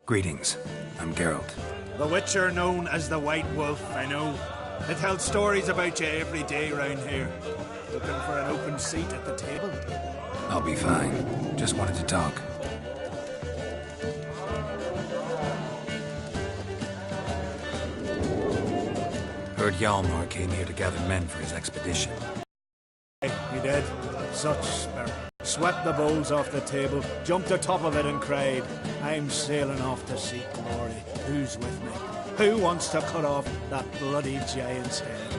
Greetings. I'm Geralt. The Witcher known as the White Wolf, I know. It tells stories about you every day round here. Looking for an open seat at the table? I'll be fine. Just wanted to talk. Heard Hjalmar came here to gather men for his expedition. He did. Such spirit. Swept the bowls off the table, jumped atop of it and cried, "I'm sailing off to seek glory. Who's with me? Who wants to cut off that bloody giant's head?"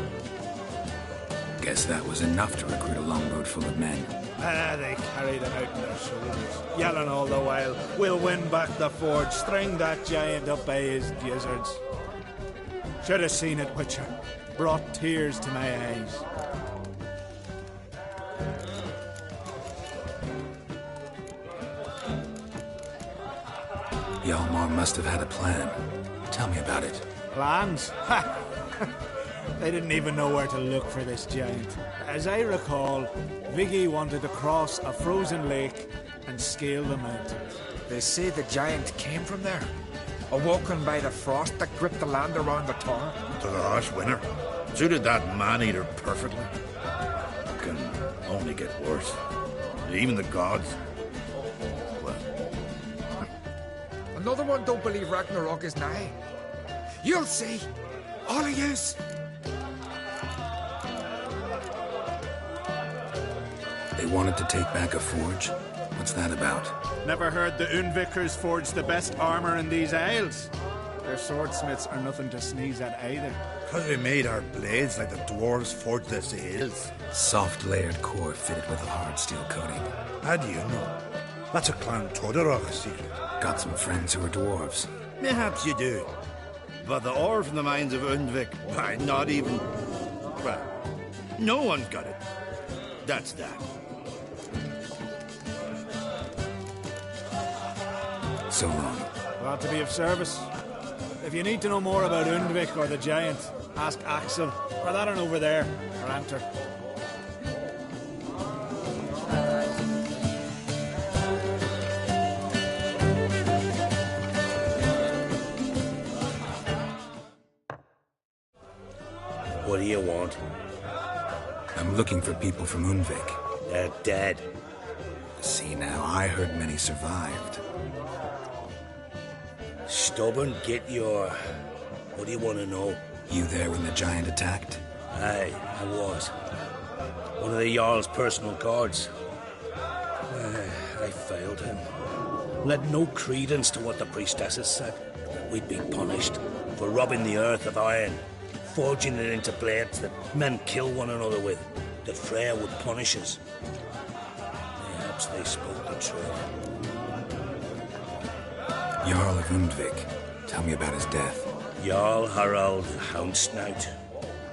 Guess that was enough to recruit a longboat full of men. They carried him out on their shoulders, yelling all the while, "We'll win back the forge, string that giant up by his gizzards." Should have seen it, Witcher. Brought tears to my eyes. Hjalmar must have had a plan. Tell me about it. Plans? Ha! They didn't even know where to look for this giant. As I recall, Viggy wanted to cross a frozen lake and scale the mountains. They say the giant came from there, awoken by the frost that gripped the land around the tower. To the harsh winter. Suited that man-eater perfectly. It can only get worse. Even the gods. Well, Another one don't believe Ragnarok is nigh. You'll see. All of yous. They wanted to take back a forge? What's that about? Never heard the Unvikers forge the best armor in these isles. Their swordsmiths are nothing to sneeze at either. because we made our blades like the dwarves forged their sails. Soft layered core fitted with a hard steel coating. How do you know? That's a Clan Todorok secret. Got some friends who are dwarves. Mayhaps you do. But the ore from the mines of Undvik, why, not even... Well, no one's got it. That's that. So long. Glad to be of service. If you need to know more about Undvik or the Giant, ask Axel, or that one over there, or Anter. What do you want? I'm looking for people from Undvik. They're dead. See now, I heard many survived. Stubborn, get your... What do you want to know? You there when the giant attacked? Aye, I was. One of the Jarl's personal guards. I failed him. Led no credence to what the priestesses said. We'd be punished for robbing the earth of iron, forging it into blades that men kill one another with, that Freya would punish us. Perhaps they spoke the truth. Jarl of Undvik. Tell me about his death. Jarl Harald Houndsnout.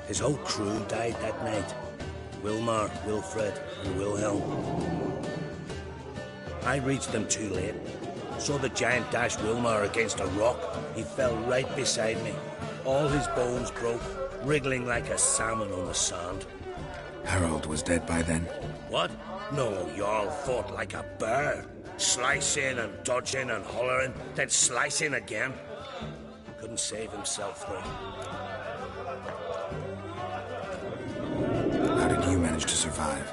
His whole crew died that night. Wilmar, Wilfred, and Wilhelm. I reached them too late. Saw the giant dash Wilmar against a rock. He fell right beside me. All his bones broke, wriggling like a salmon on the sand. Harold was dead by then? What? No, Jarl fought like a bear. Slicing and dodging and hollering, then slicing again. Couldn't save himself, though. How did you manage to survive?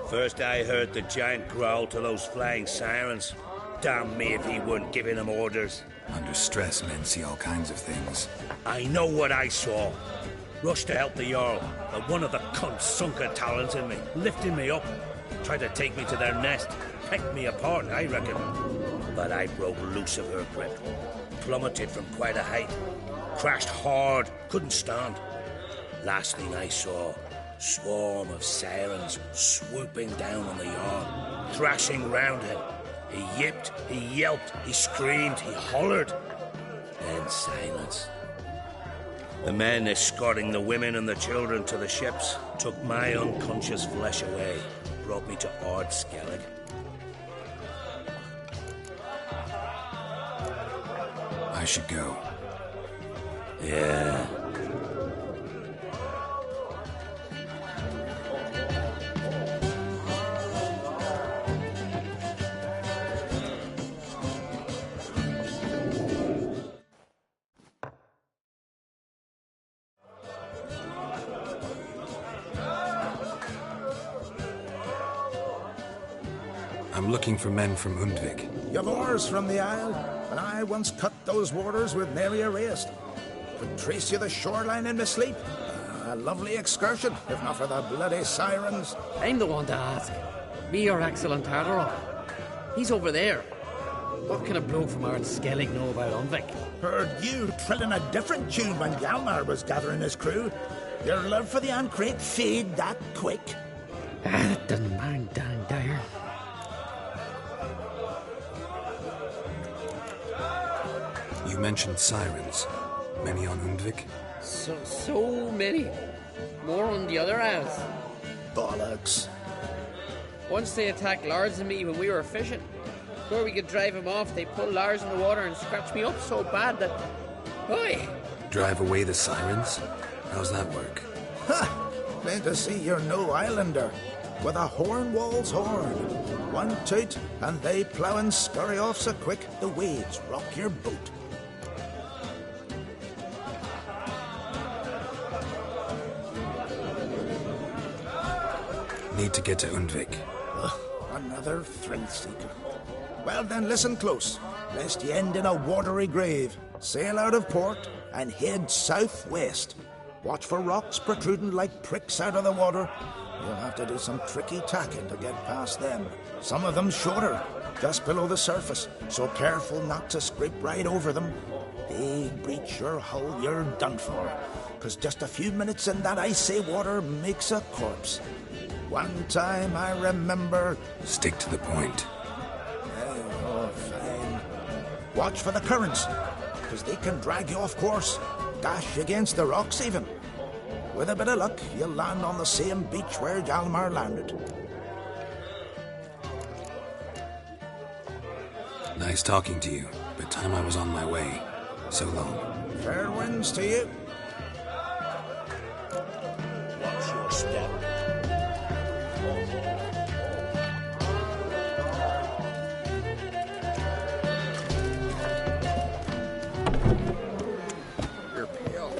First I heard the giant growl to those flying sirens. Damn me if he weren't giving them orders. Under stress, men see all kinds of things. I know what I saw. Rushed to help the Jarl, but one of the cunts sunk a talent in me, lifting me up. Tried to take me to their nest. Pecked me apart, I reckon. But I broke loose of her grip. Plummeted from quite a height. Crashed hard. Couldn't stand. Last thing I saw, swarm of sirens swooping down on the Jarl, thrashing round him. He yipped, he yelped, he screamed, he hollered. Then silence. The men escorting the women and the children to the ships took my unconscious flesh away, brought me to Ard Skellig. I should go. Yeah. I'm looking for men from Undvik. You've oars from the Isle, and I once cut those waters with nary a rest. Could trace you the shoreline in my sleep. A lovely excursion, if not for the bloody sirens. I'm the one to ask. Me or Axel and Tartarok? He's over there. What can a bloke from Ard Skellig know about Undvik? Heard you trilling a different tune when Hjalmar was gathering his crew. Your love for the Ancrate fade that quick. That doesn't mind Dan Dyer. You mentioned sirens. Many on Undvik? So many. More on the other house. Bollocks. Once they attacked Lars and me when we were fishing. Before we could drive him off, they pulled Lars in the water and scratched me up so bad that... Oi! Drive away the sirens? How's that work? Ha! Plain to see you're no islander. With a horn wall's horn. One toot, and they plough and scurry off so quick the waves rock your boat. Need to get to Undvik. Another thrill seeker. Well then, listen close, lest ye end in a watery grave. Sail out of port and head southwest. Watch for rocks protruding like pricks out of the water. You'll have to do some tricky tacking to get past them. Some of them shorter, just below the surface, so careful not to scrape right over them. They breach your hull, you're done for. 'Cause just a few minutes in that icy water makes a corpse. One time I remember... Stick to the point. Oh, fine. Watch for the currents, 'cause they can drag you off course. Dash against the rocks even. With a bit of luck, you'll land on the same beach where Hjalmar landed. Nice talking to you, but time I was on my way. So long. Fair winds to you. Watch your step. You're pale.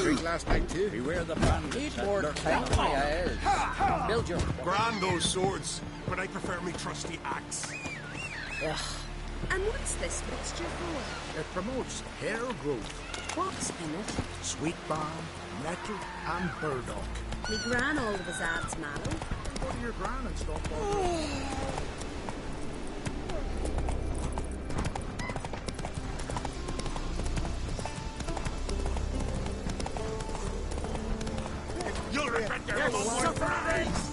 Drink last night too. Beware the bandits. Need more time, my eyes. Build your... Grand those swords, but I prefer me trusty axe. And what's this mixture for? It promotes hair growth, What's in it? sweet balm, nettle, and burdock. Me gran always adds mallow. Go to your gran and stop You'll regret your surprise!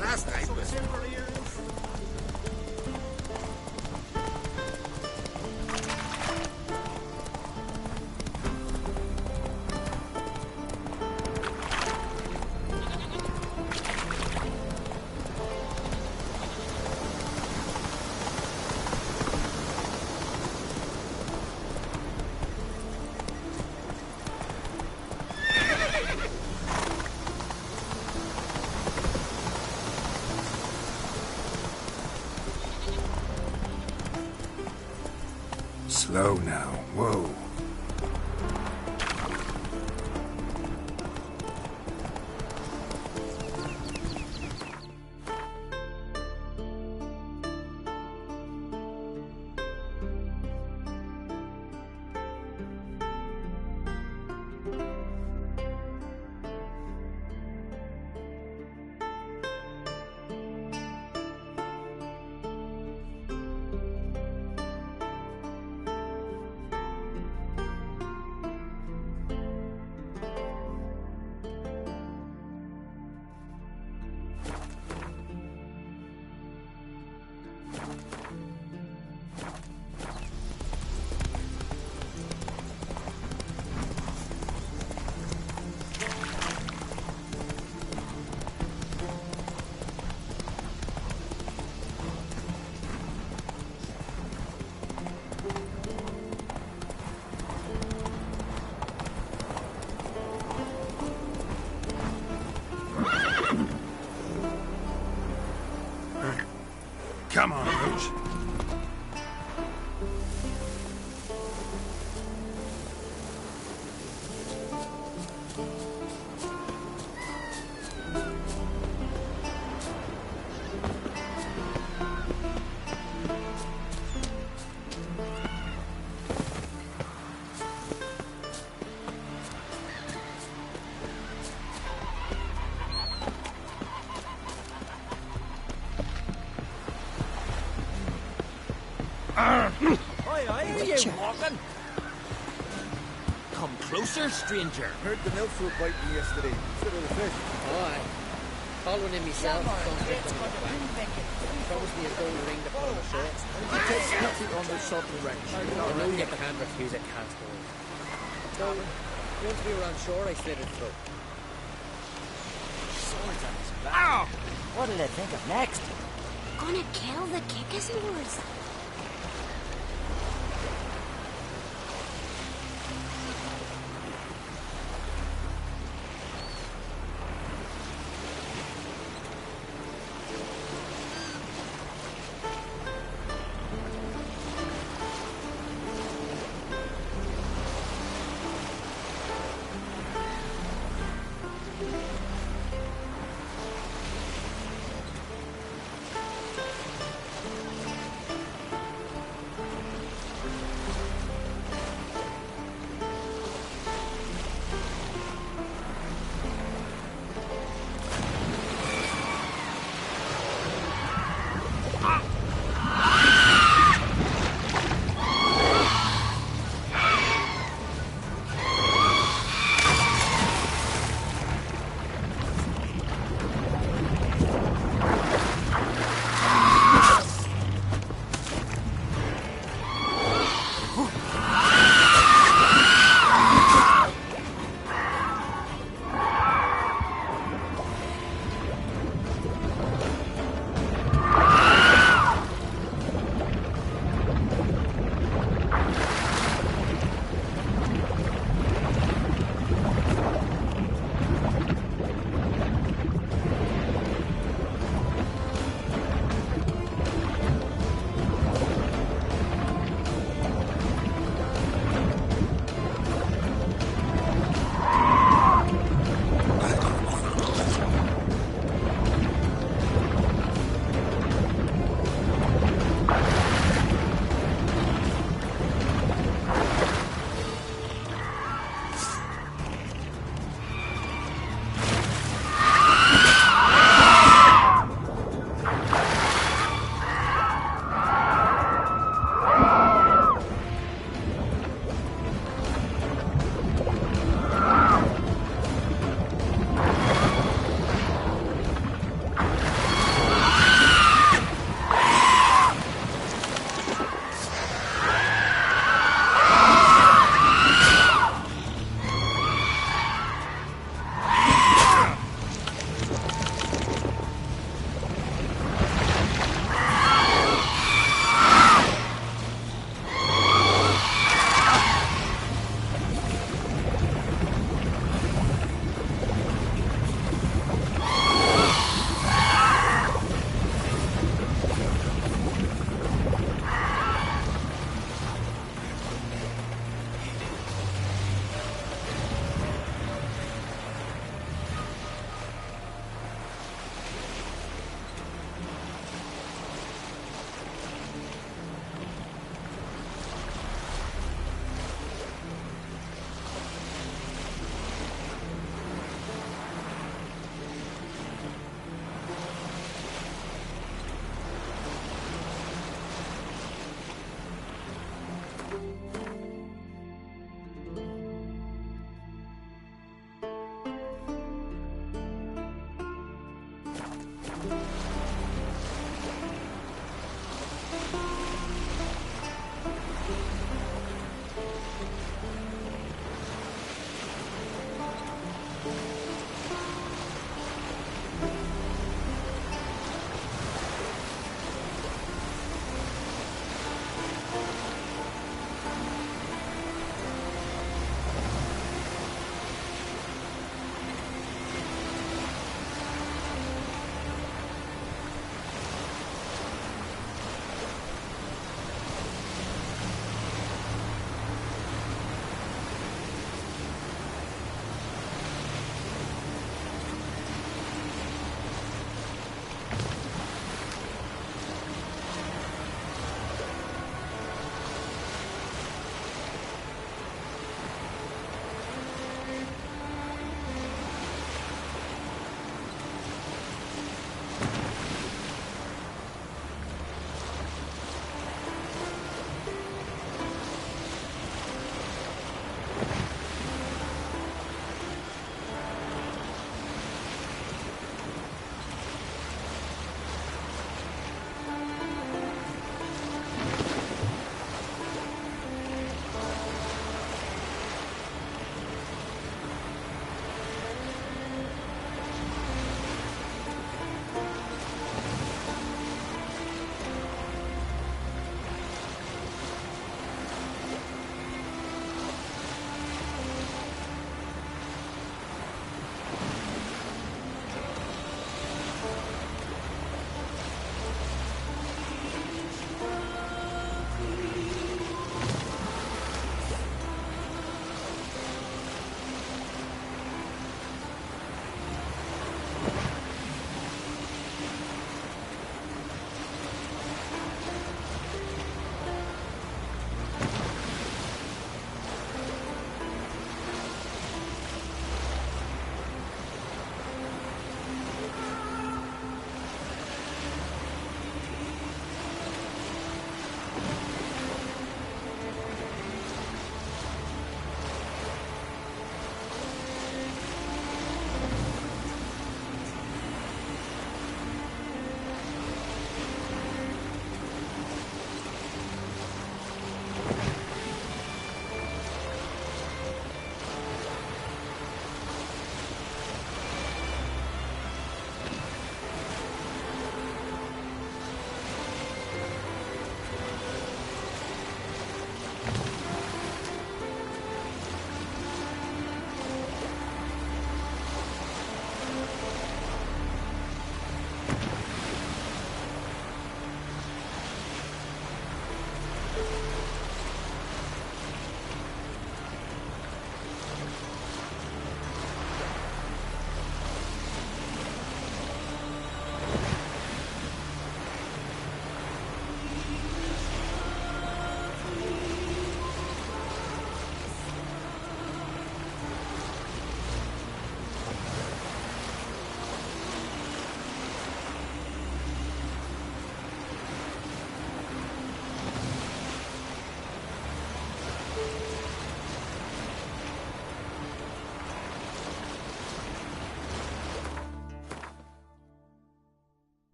Last night was... Slow now. Whoa. Come on, Roach. Walking? Come closer, stranger. Heard the milfoot bite me yesterday. Instead of the fish. Oh, aye. Following him myself. Promised me a gold ring to put on my shirt. You take pity on the sort of wreck. I know you can't refuse a cast away. So, once we were on shore, I slit his throat. Swords on his back. What did I think of next? Gonna kill the kickers.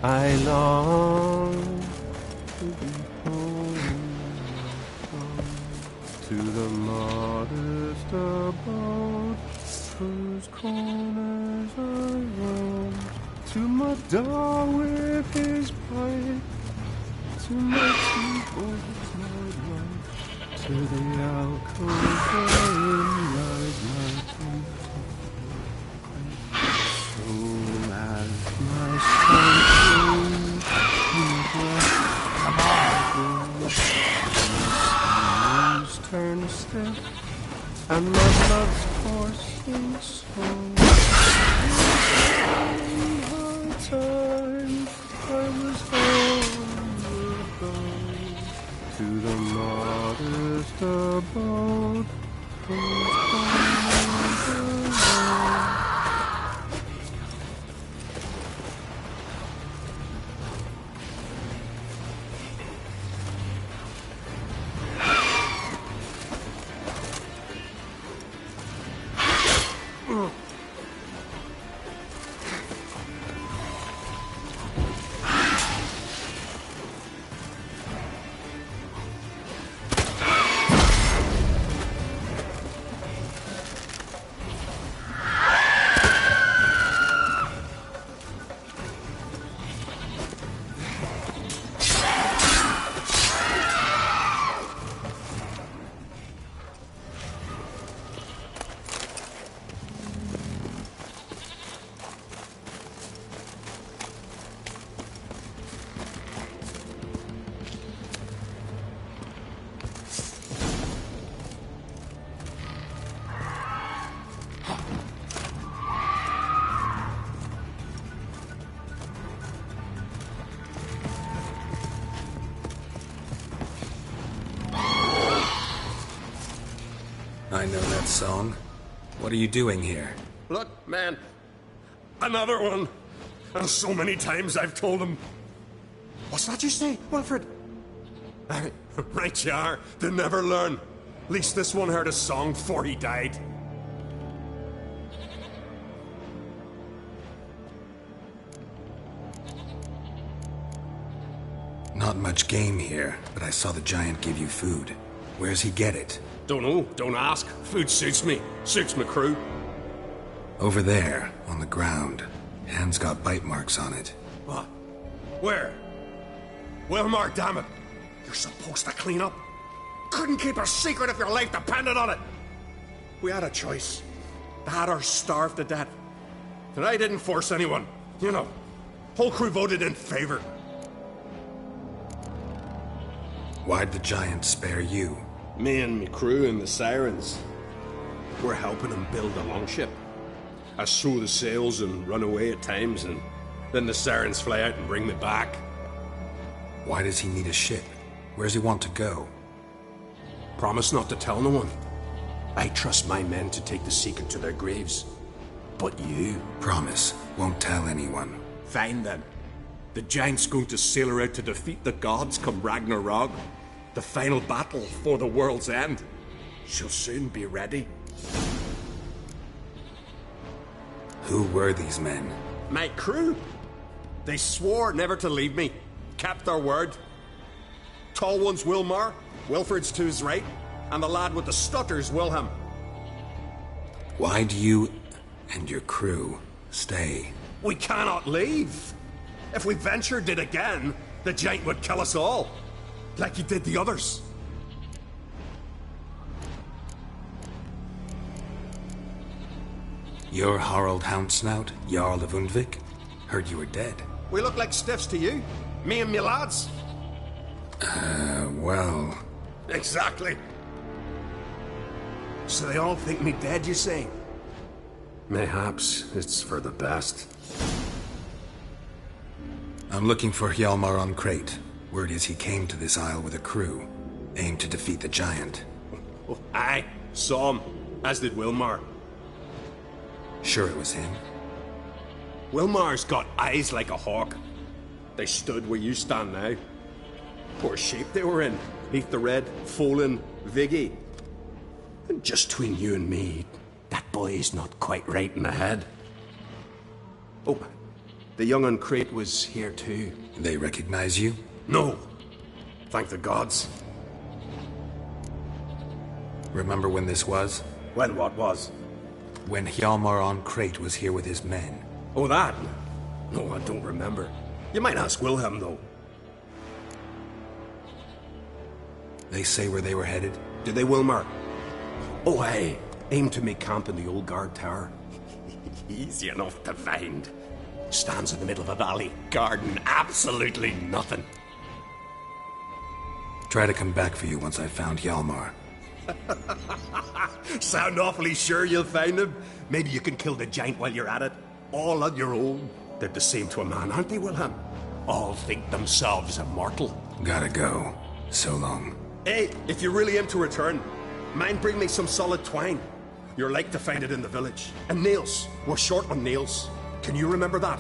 I long to be home, to the modest abode whose corners I roam, to my dog with his pipe, to my keyboard's my life, to the alcove wherein lies my feet. So as my strength turn stiff, and my blood's coursing slow. In high time, I was homeward bound to the modest abode whose corners are I know that song. What are you doing here? Look, man. Another one. And so many times I've told him. What's that you say, Wilfred? Right you are. They never learn. At least this one heard a song before he died. Not much game here, but I saw the giant give you food. Where's he get it? Don't know. Don't ask. Food suits me. Suits my crew. Over there, on the ground. Hand's got bite marks on it. What? Where? Wilmar, damn it. You're supposed to clean up. Couldn't keep a secret if your life depended on it. We had a choice. That or starve to death. And I didn't force anyone. You know, whole crew voted in favor. Why'd the giant spare you? Me and me crew and the Sirens. We're helping him build a longship. I sew the sails and run away at times, and then the Sirens fly out and bring me back. Why does he need a ship? Where's he want to go? Promise not to tell no one. I trust my men to take the secret to their graves. But you... Promise. Won't tell anyone. Fine then. The giant's going to sail her out to defeat the gods come Ragnarok. The final battle for the world's end. She'll soon be ready. Who were these men? My crew. They swore never to leave me. Kept their word. Tall one's Wilmar, Wilfred's to his right, and the lad with the stutter's Wilhelm. Why do you and your crew stay? We cannot leave. If we ventured it again, the giant would kill us all. Like he did the others. You're Harald Houndsnout, Jarl of Undvik? Heard you were dead. We look like stiffs to you. Me and me lads. Well... Exactly. So they all think me dead, you say? Mayhaps it's for the best. I'm looking for Hjalmar on Crate. Word is he came to this isle with a crew, aimed to defeat the giant. Oh, aye, saw him, as did Wilmar. Sure it was him? Wilmar's got eyes like a hawk. They stood where you stand now. Poor shape they were in, neath the red, Folin, Viggy. And just between you and me, that boy's not quite right in the head. Oh, the young on Crate was here too. They recognize you? No. Thank the gods. Remember when this was? When what was? When Hjalmar on Crate was here with his men. Oh, that? No, I don't remember. You might ask Wilhelm, though. They say where they were headed? Did they, Wilmar? Oh, aye. Aim to make camp in the old guard tower. Easy enough to find. Stands in the middle of a valley. Garden, absolutely nothing. Try to come back for you once I've found Hjalmar. Sound awfully sure you'll find him? Maybe you can kill the giant while you're at it. All on your own. They're the same to a man, aren't they, Wilhelm? All think themselves immortal. Gotta go. So long. Hey, if you really aim to return, mind bring me some solid twine. You're like to find it in the village. And nails. We're short on nails. Can you remember that?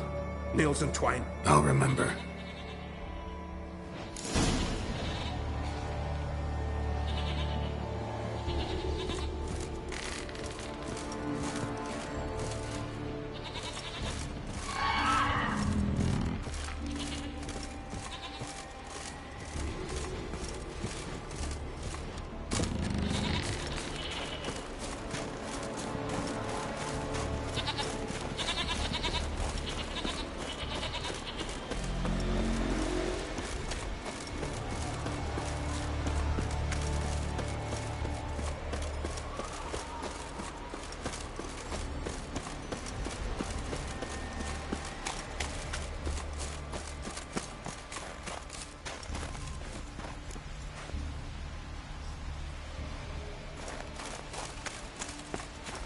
Nails and twine. I'll remember.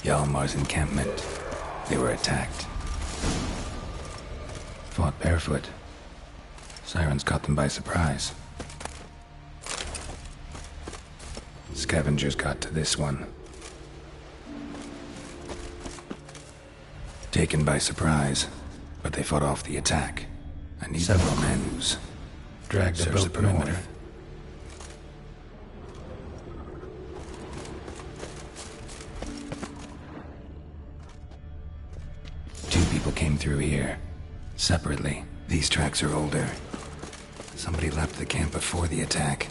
Hjalmar's encampment. They were attacked. Fought barefoot. Sirens caught them by surprise. Scavengers got to this one. Taken by surprise, but they fought off the attack. I need several men. Dragged the boat perimeter. North. Came through here. Separately. These tracks are older. Somebody left the camp before the attack.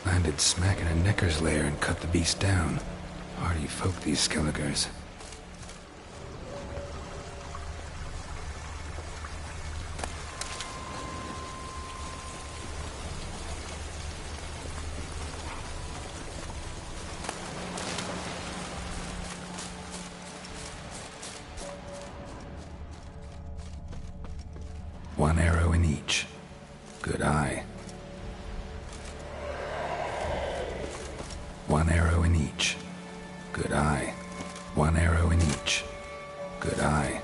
Landed smack in a necker's lair and cut the beast down. Hardy folk, these Skelligers. One arrow in each. Good eye. One arrow in each. Good eye. One arrow in each. Good eye.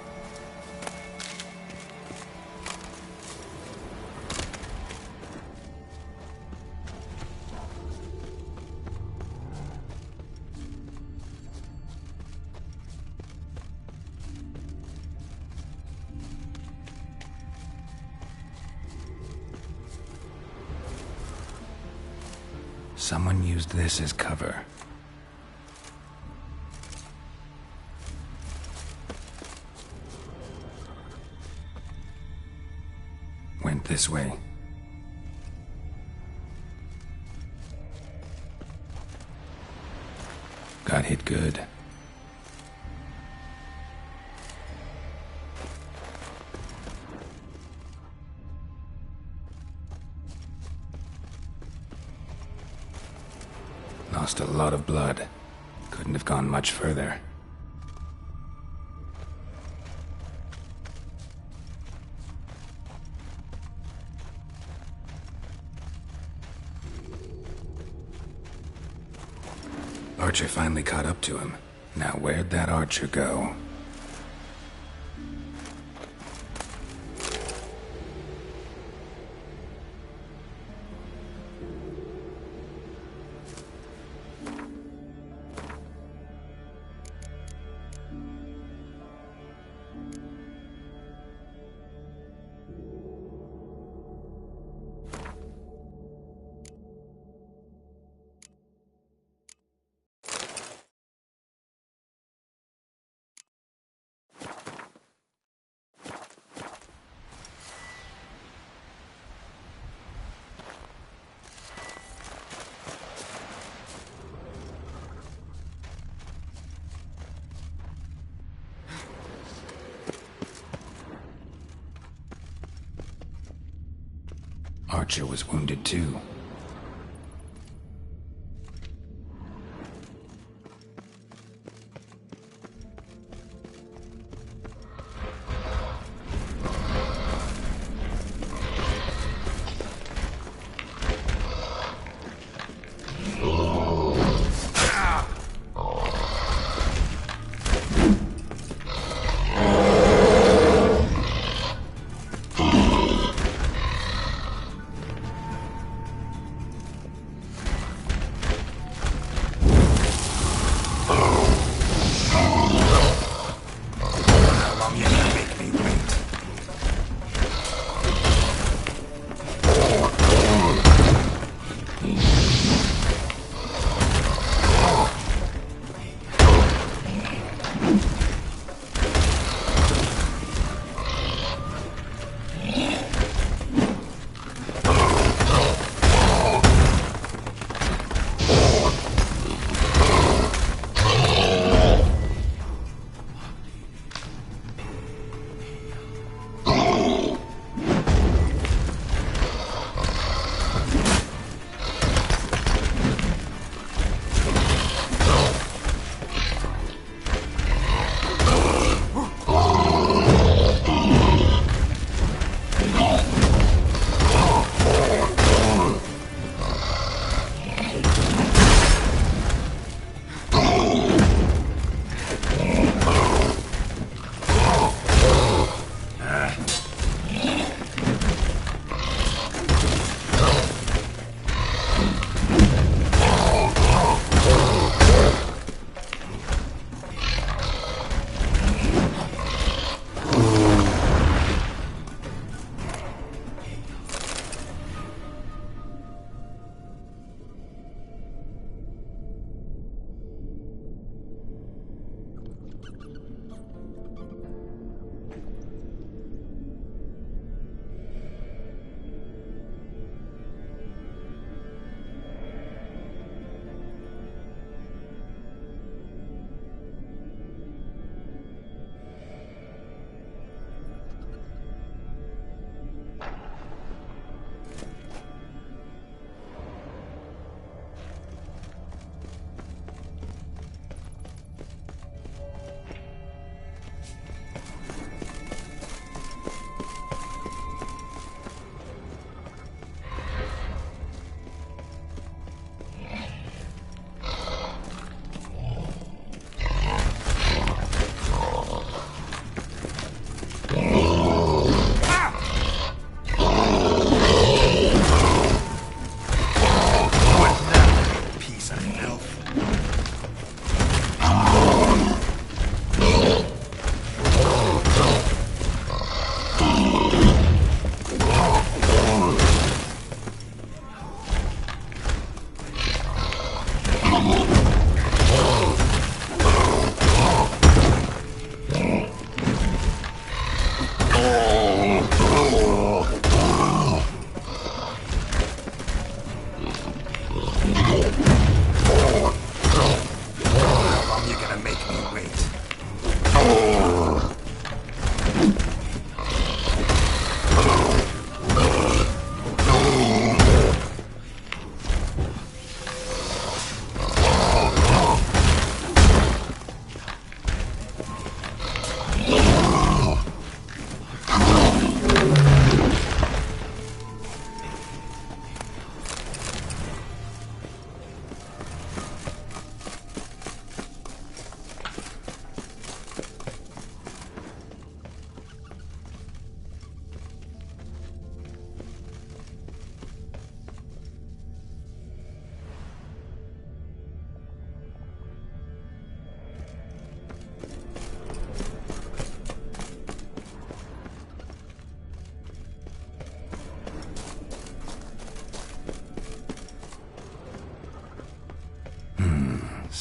Someone used this as cover. Went this way. Got hit good. lost a lot of blood. Couldn't have gone much further. Archer finally caught up to him. Now where'd that archer go? Archer was wounded too.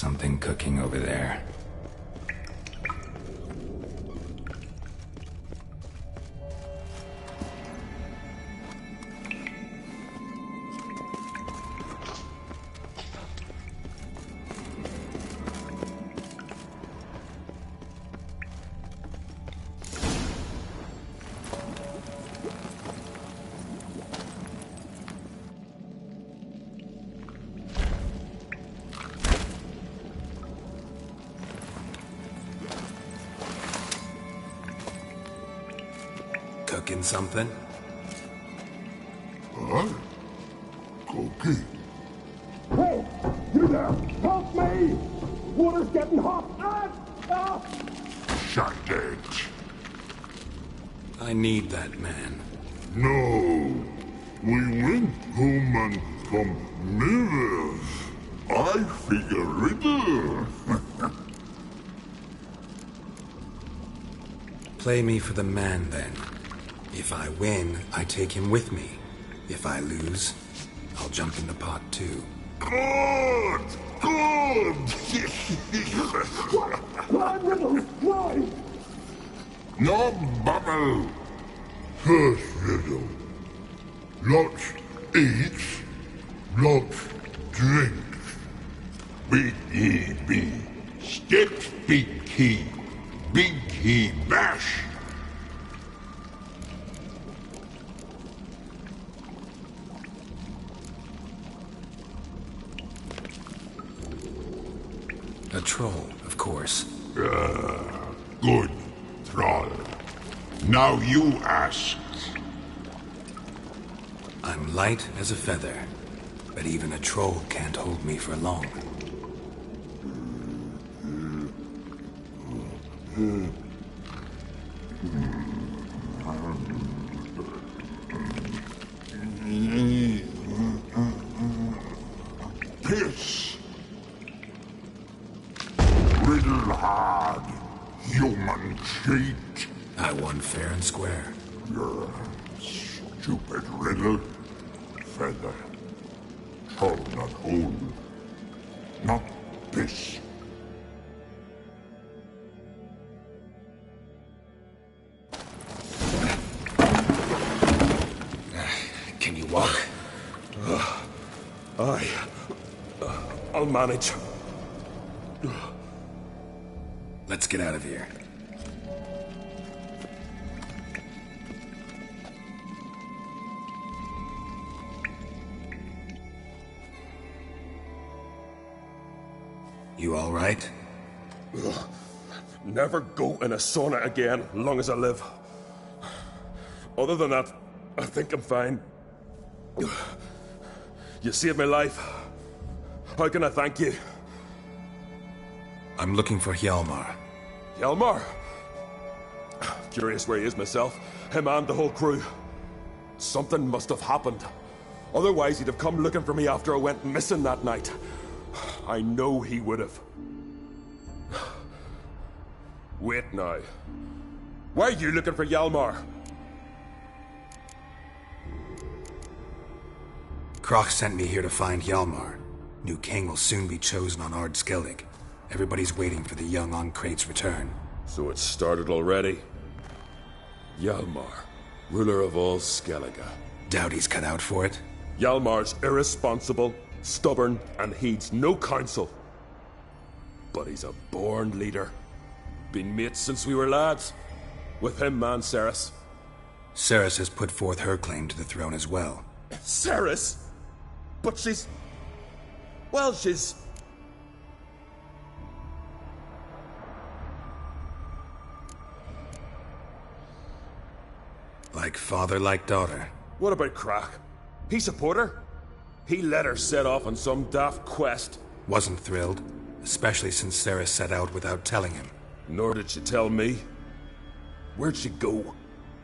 Something cooking over there. Cooking something? Huh? Cooking? Hey, you there! Help me! Water's getting hot! Shut it. I need that man. No. We went home and from mirrors. I figure riddle. Play me for the man, then. If I win, I take him with me. If I lose, I'll jump in the pot too. Good! Good! Why, riddles? Why? No bubble. First riddle. Lots eats, lots drinks. Big E B. Steps big key. Big key bash. A troll, of course. Good, troll. Now you ask. I'm light as a feather, but even a troll can't hold me for long. Piss. Riddle hard. Human cheat. I won fair and square. Stupid riddle. Feather. Troll not hold. Not piss. Can you walk? I'll manage. Let's get out of here. You all right? Never go in a sauna again, long as I live. Other than that, I think I'm fine. You saved my life. How can I thank you? I'm looking for Hjalmar. Hjalmar? Curious where he is myself. Him and the whole crew. Something must have happened. Otherwise, he'd have come looking for me after I went missing that night. I know he would have. Wait now. Why are you looking for Hjalmar? Kroch sent me here to find Hjalmar. New king will soon be chosen on Ard Skellig. Everybody's waiting for the young Ancrate's return. So it's started already. Hjalmar, ruler of all Skellige. Doubt he's cut out for it. Hjalmar's irresponsible, stubborn, and heeds no counsel. But he's a born leader. Been mates since we were lads. With him and Ceres. Ceres has put forth her claim to the throne as well. Ceres? But she's... Well, she's... Like father, like daughter. What about Kroch? He support her? He let her set off on some daft quest. Wasn't thrilled, especially since Ceres set out without telling him. Nor did she tell me. Where'd she go?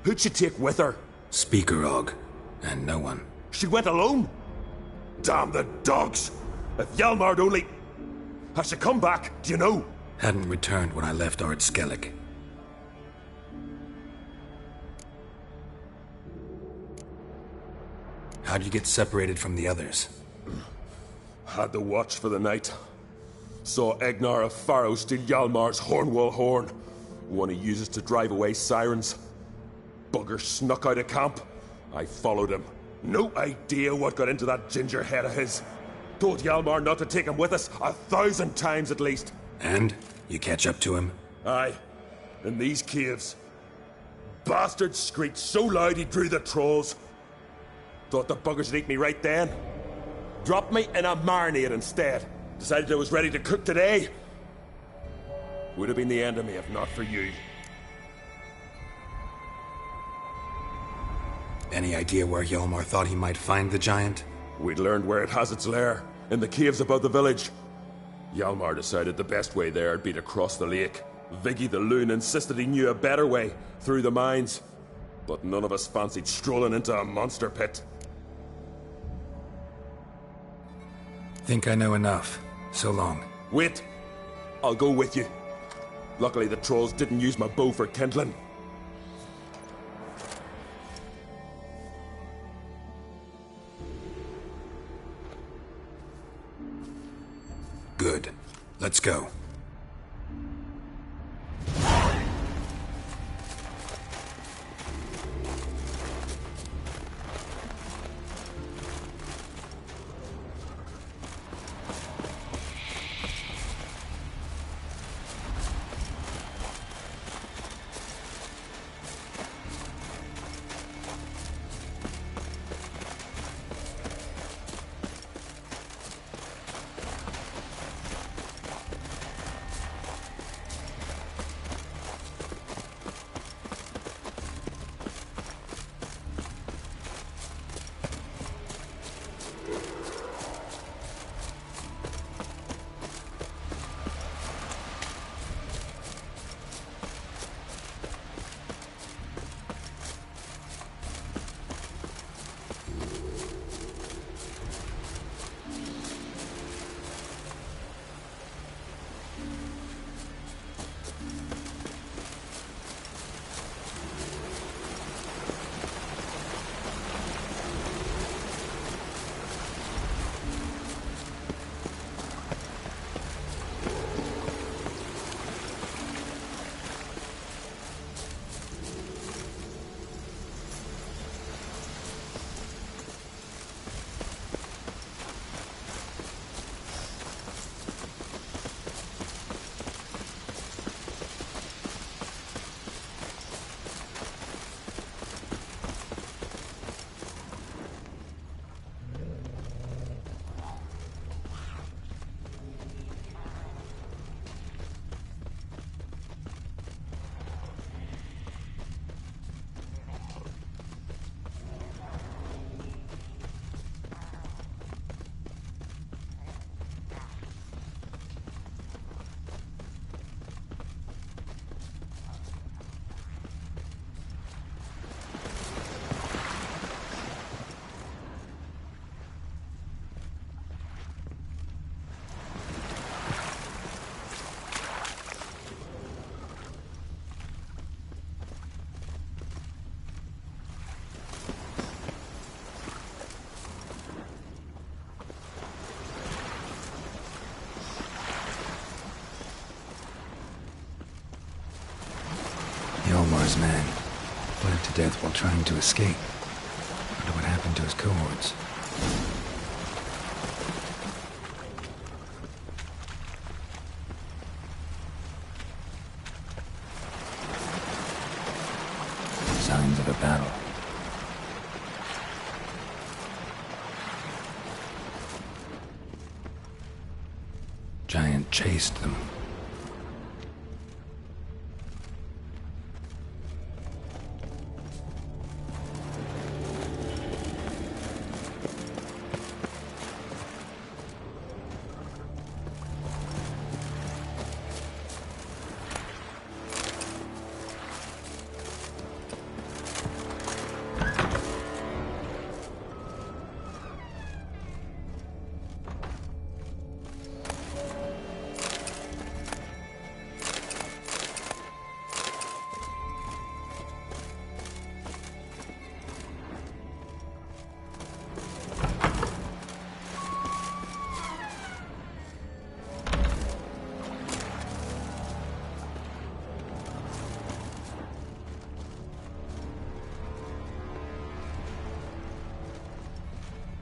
Who'd she take with her? Speakerog, and no one. She went alone? Damn the dogs! If Hjalmar'd only... Has she come back, do you know? Hadn't returned when I left Ard Skellig. How'd you get separated from the others? Had to watch for the night. Saw Egnar of Faro steal Hjalmar's Hornwall horn, one he uses to drive away sirens. Bugger snuck out of camp. I followed him. No idea what got into that ginger head of his. Told Hjalmar not to take him with us 1,000 times at least. And? You catch up to him? Aye. In these caves. Bastard screeched so loud he drew the trolls. Thought the buggers would eat me right then. Dropped me in a marinade instead. Decided I was ready to cook today. Would have been the end of me if not for you. Any idea where Hjalmar thought he might find the giant? We'd learned where it has its lair, in the caves above the village. Hjalmar decided the best way there would be to cross the lake. Viggy the loon insisted he knew a better way, through the mines. But none of us fancied strolling into a monster pit. Think I know enough. So long. Wait! I'll go with you. Luckily the trolls didn't use my bow for kindling. Good. Let's go. Hjalmar's man bled to death while trying to escape. Wonder what happened to his cohorts. Signs of a battle. Giant chased them.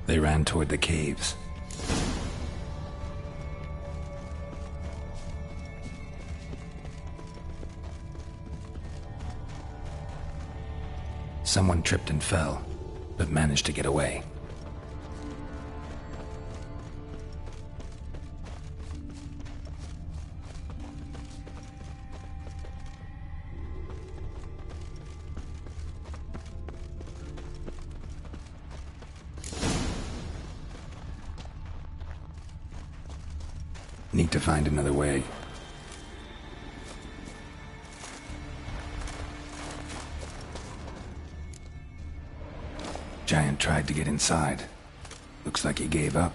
They ran toward the caves. Someone tripped and fell, but managed to get away. Need to find another way. Giant tried to get inside. Looks like he gave up.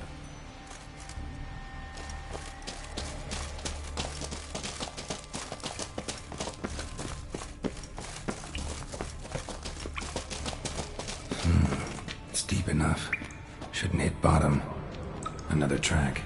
It's deep enough. Shouldn't hit bottom. Another track.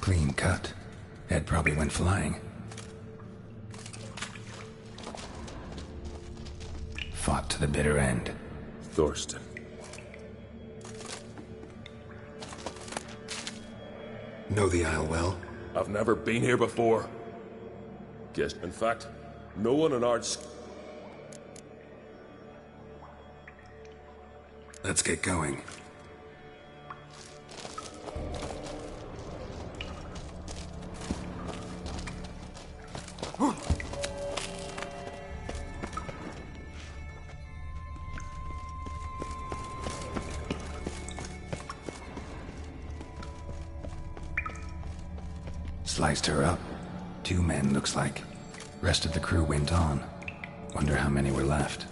Clean cut. Head probably went flying. Fought to the bitter end. Thorsten. Know the Isle well? I've never been here before. Guess, in fact, no one in our... Let's get going. Sliced her up. 2 men, looks like. Rest of the crew went on. Wonder how many were left.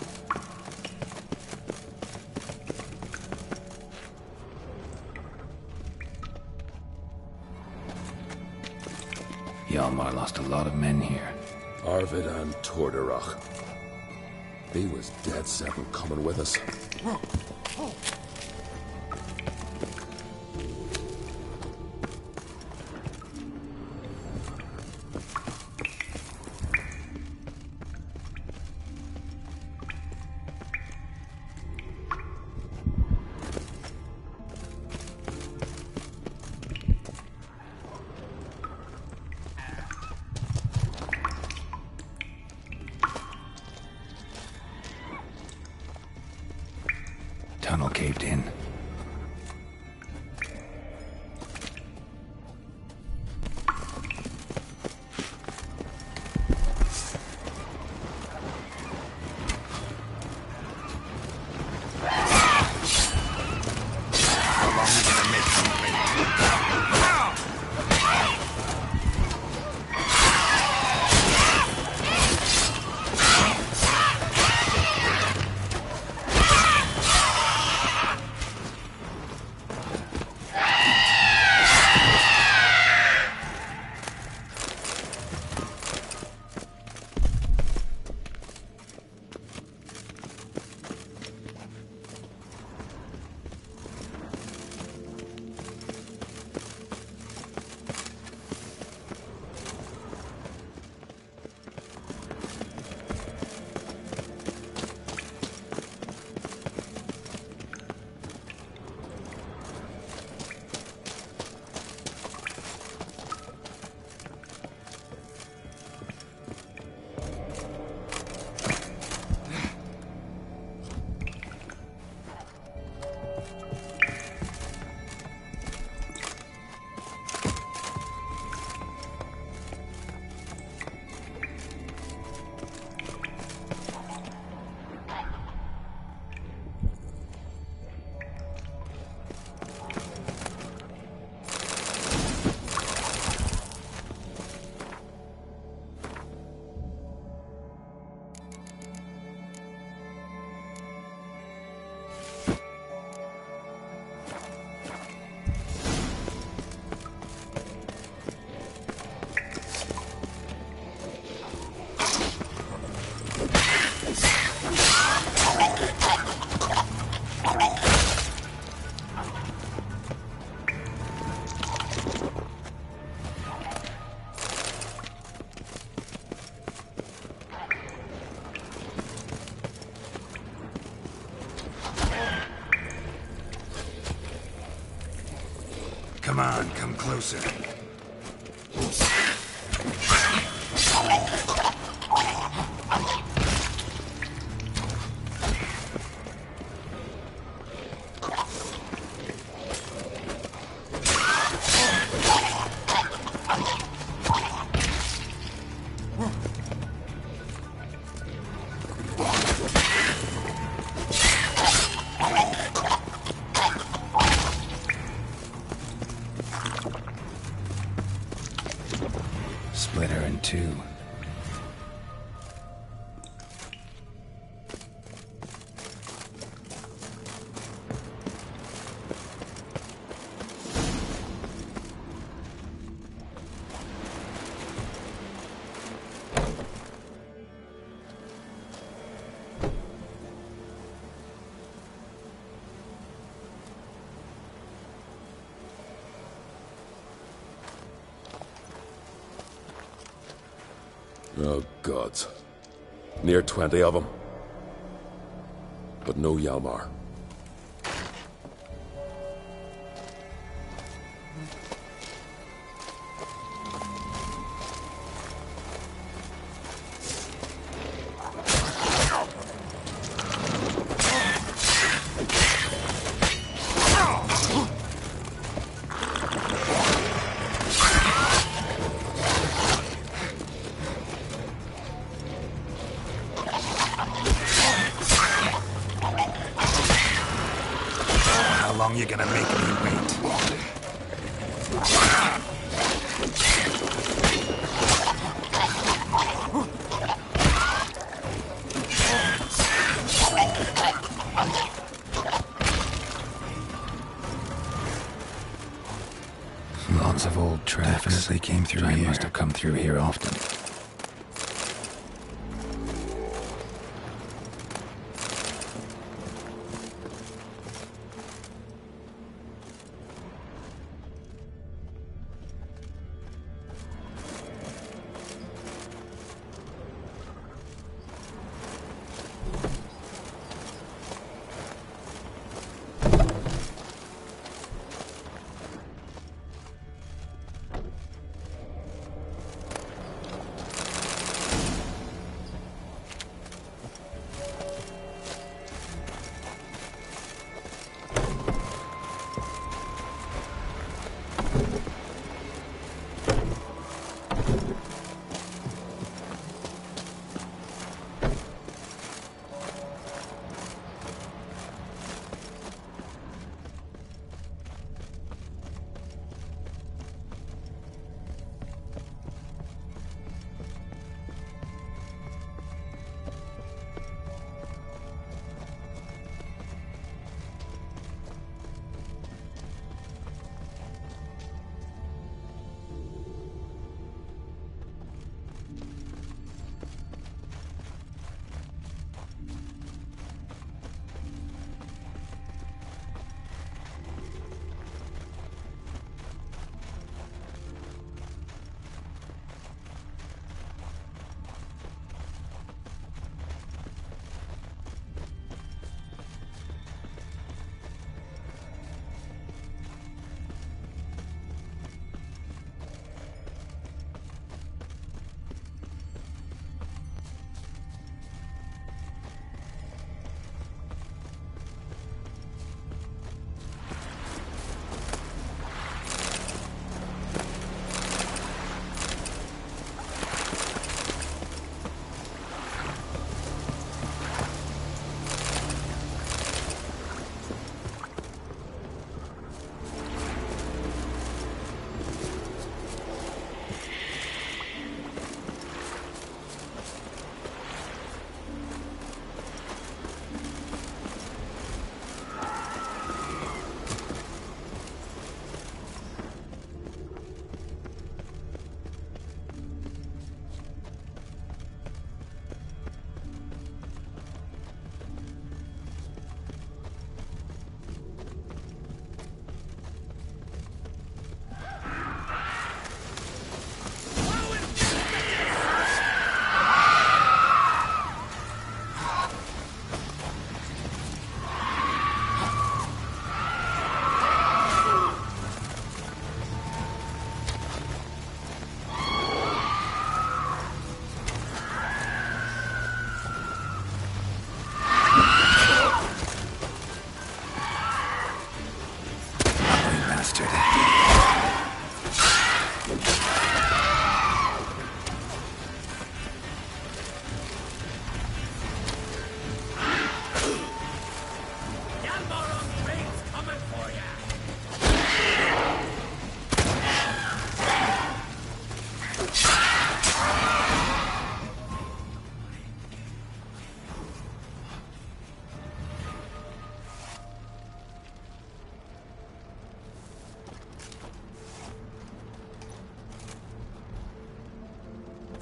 Hjalmar lost a lot of men here. Arvid and Torderach. He was dead set on coming with us. Tunnel caved in. Come on, come closer. Split her in two. Oh, gods. Near 20 of them. But no Hjalmar. How long you gonna make me wait? they came through here. Must have come through here often.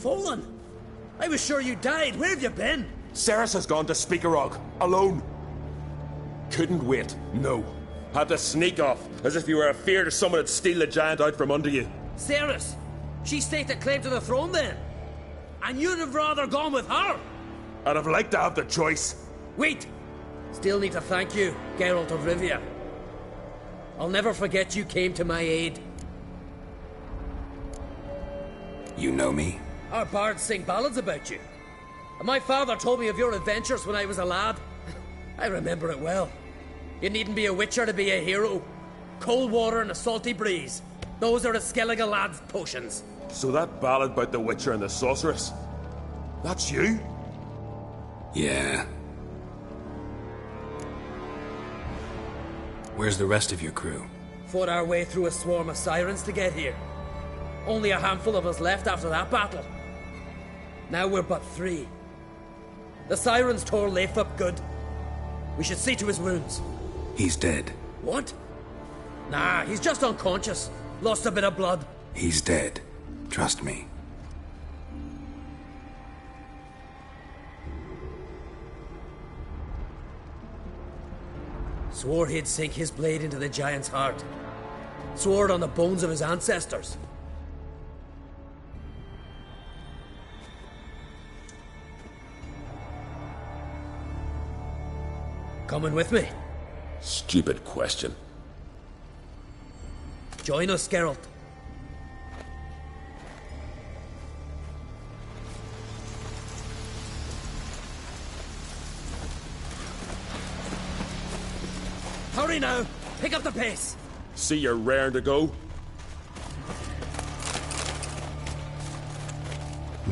Fallen! I was sure you died. Where have you been? Ceres has gone to Speakerog, alone. Couldn't wait, no. Had to sneak off, as if you were afeard someone would steal the giant out from under you. Ceres! She staked a claim to the throne then? And you'd have rather gone with her? I'd have liked to have the choice. Wait! Still need to thank you, Geralt of Rivia. I'll never forget you came to my aid. You know me? Our bards sing ballads about you. And my father told me of your adventures when I was a lad. I remember it well. You needn't be a witcher to be a hero. Cold water and a salty breeze. Those are a Skellige lad's potions. So that ballad about the witcher and the sorceress, that's you? Yeah. Where's the rest of your crew? Fought our way through a swarm of sirens to get here. Only a handful of us left after that battle. Now we're but 3. The sirens tore Leif up good. We should see to his wounds. He's dead. What? Nah, he's just unconscious. Lost a bit of blood. He's dead. Trust me. Swore he'd sink his blade into the giant's heart. Swore it on the bones of his ancestors. Coming with me? Stupid question. Join us, Geralt. Hurry now! Pick up the pace! See you're raring to go?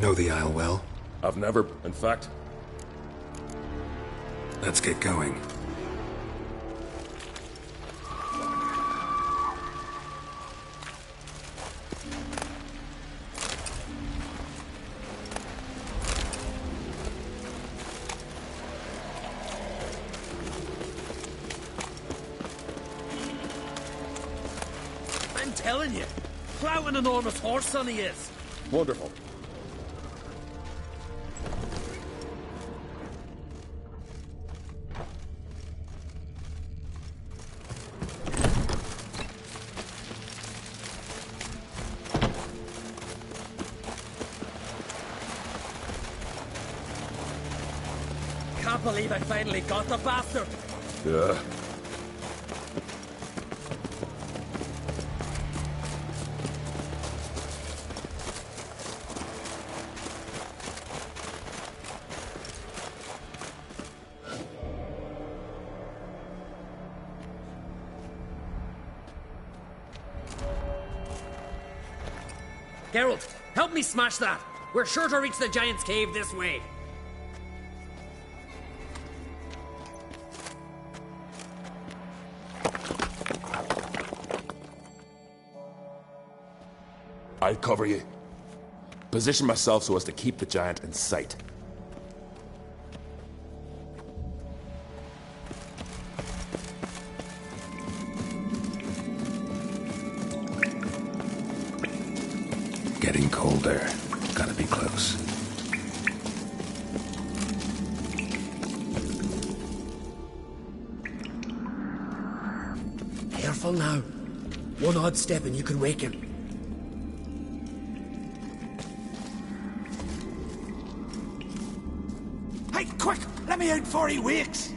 Know the Isle well? I've never, in fact. Let's get going. I'm telling you, plow an enormous horse son he is. Wonderful. Can't believe I finally got the bastard. Yeah. Geralt, help me smash that. We're sure to reach the giant's cave this way. I'll cover you. Position myself so as to keep the giant in sight. Getting colder. Gotta be close. Careful now. One odd step and you can wake him. Hey, quick! Let me out before he wakes!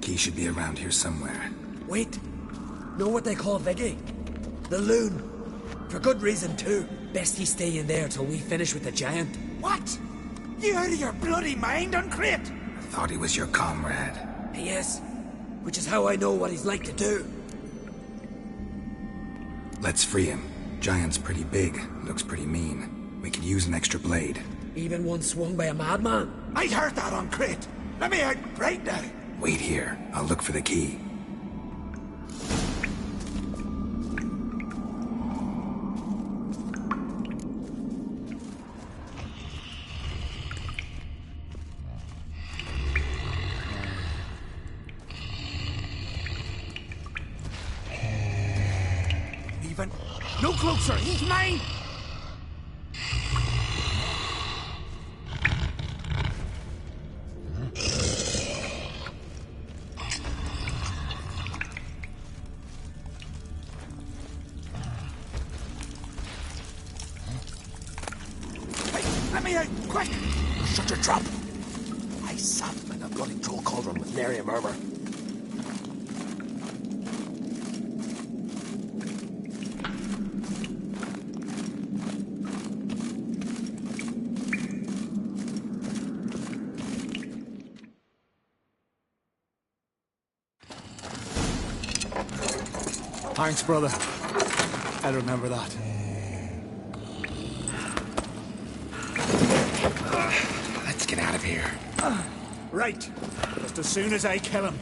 Key should be around here somewhere. Wait. Know what they call Viggy? The loon. For good reason, too. Best he stay in there till we finish with the giant. What? You out of your bloody mind, Uncrate? I thought he was your comrade. He is. Which is how I know what he's like to do. Let's free him. Giant's pretty big. Looks pretty mean. We could use an extra blade. Even one swung by a madman. I heard that, Uncrate. Let me out right now. Wait here. I'll look for the key. Even no closer. He's mine. Let me out, quick! Shut your trap! I sat in a bloody troll cauldron with nary a murmur. Thanks, brother. I'll remember that. Let's get out of here. Right. Just as soon as I kill him.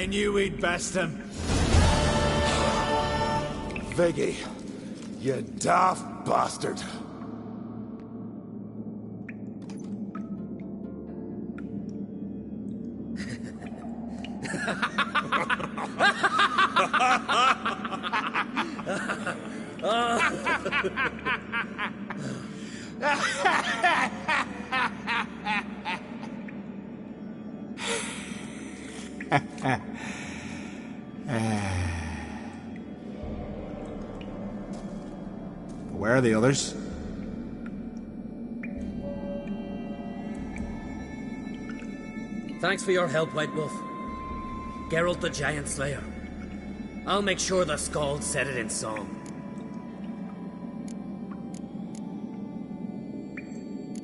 knew we'd best him. Viggy, you daft bastard. Where are the others? Thanks for your help, White Wolf. Geralt the Giant Slayer. I'll make sure the Skald said it in song.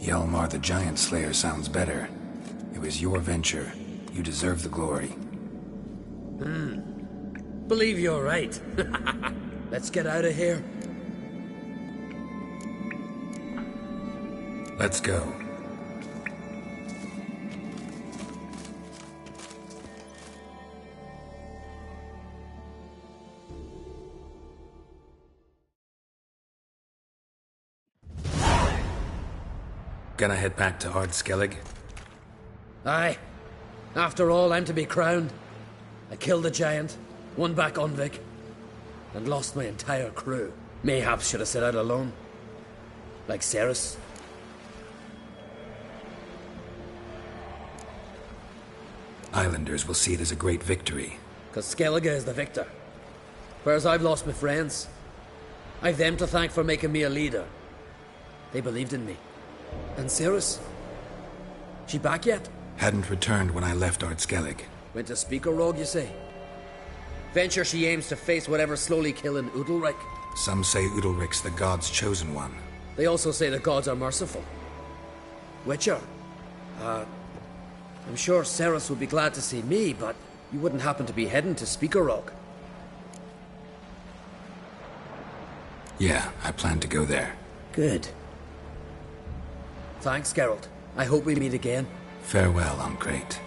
Hjalmar the Giant Slayer sounds better. It was your venture. You deserve the glory. Believe you're right. Let's get out of here. Let's go. Gonna head back to Ardskellig? Aye. After all, I'm to be crowned. I killed the giant, won back Unvik, and lost my entire crew. Mayhaps should have set out alone. Like Ceres. Islanders will see it as a great victory. Because Skellige is the victor. Whereas I've lost my friends. I've them to thank for making me a leader. They believed in me. And Ceres? She back yet? Hadn't returned when I left Ardskellig. Went to Speaker Rogue, you say? Venture she aims to face whatever's slowly killing Udalric. Some say Udalric's the god's chosen one. They also say the gods are merciful. Witcher? I'm sure Ceres would be glad to see me, but you wouldn't happen to be heading to Speaker Rogue. Yeah, I plan to go there. Good. Thanks, Geralt. I hope we meet again. Farewell, Uncrate.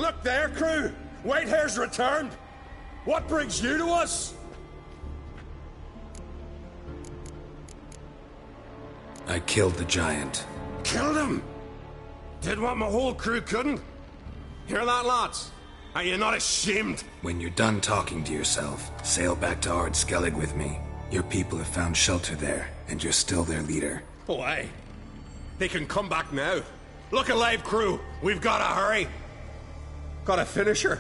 Look there, crew! Whitehair's returned! What brings you to us? I killed the giant. Killed him? Did what my whole crew couldn't? Hear that, lads? Are you not ashamed? When you're done talking to yourself, sail back to Ard Skellig with me. Your people have found shelter there, and you're still their leader. Oh, aye. They can come back now. Look alive, crew. We've got to hurry. Got a finisher?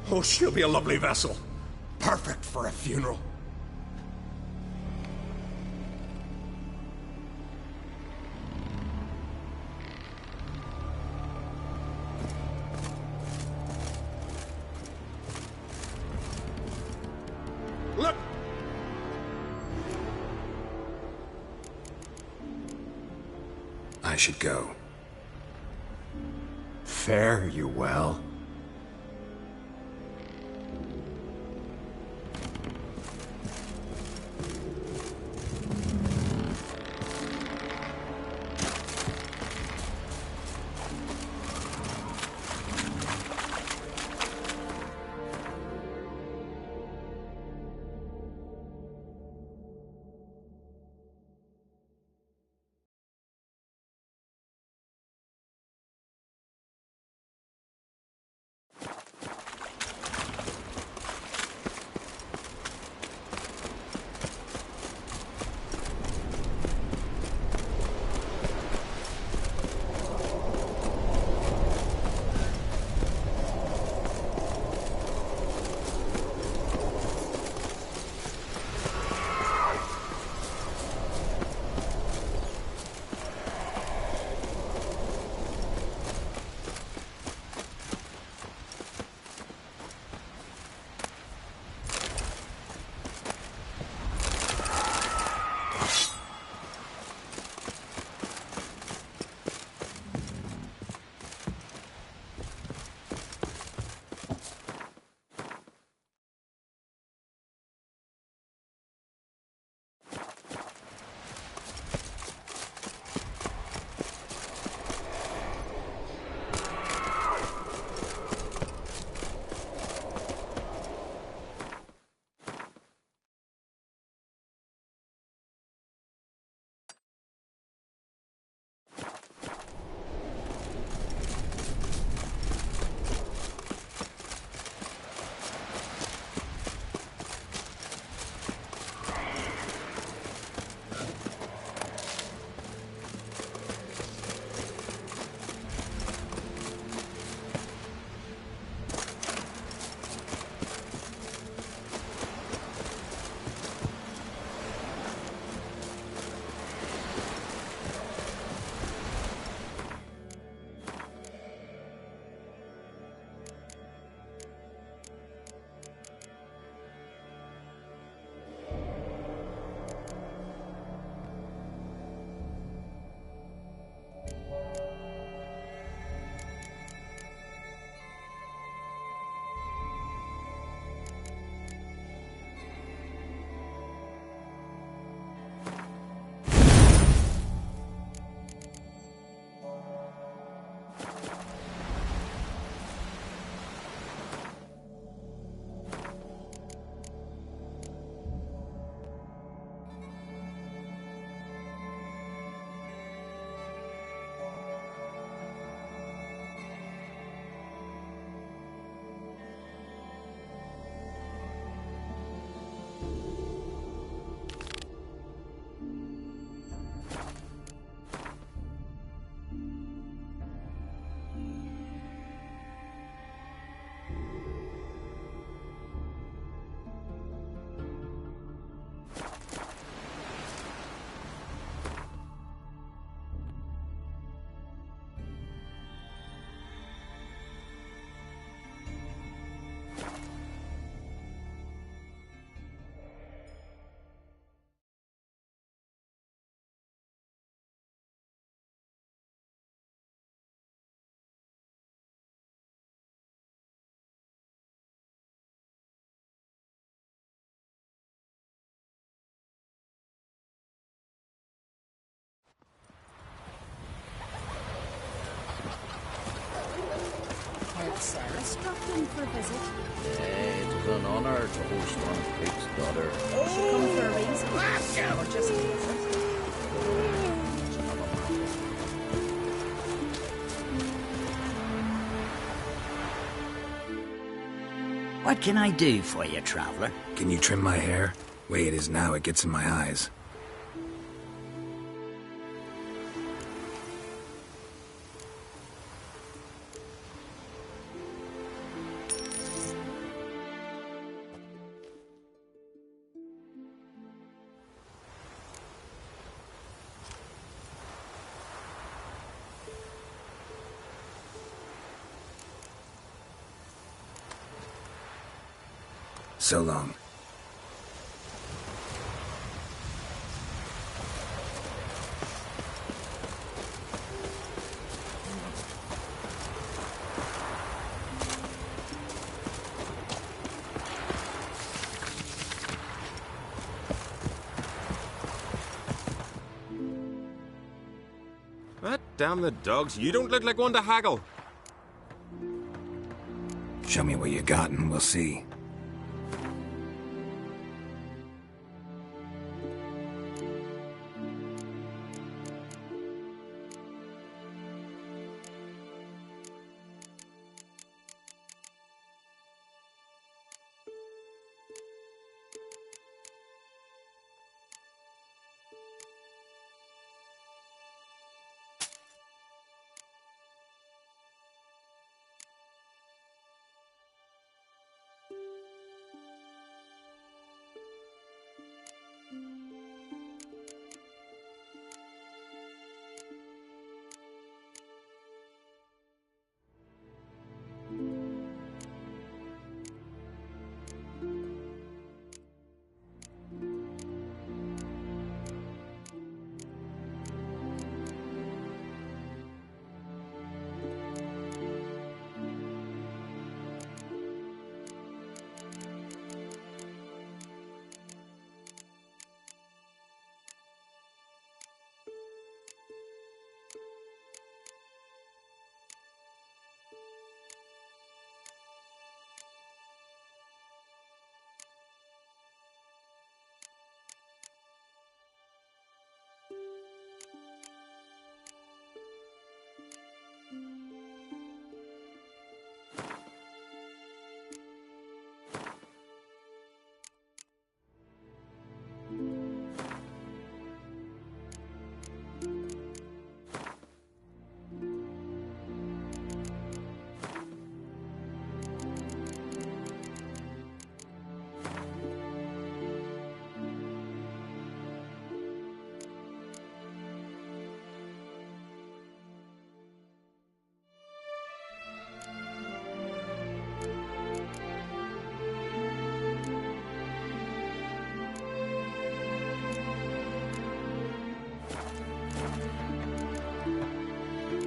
Oh, she'll be a lovely vessel. Perfect for a funeral. Look! I should go. Fare you well. Sarah dropped in for a visit. It was an honor to host one of Creek's daughter. She come for a reason. Or just a visit. What can I do for you, traveler? Can you trim my hair? Way it is now, it gets in my eyes. So long. Damn the dogs, you don't look like one to haggle. Show me what you got and we'll see.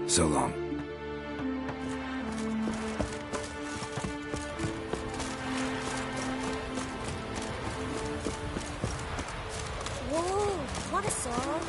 So long. Whoa, what a song.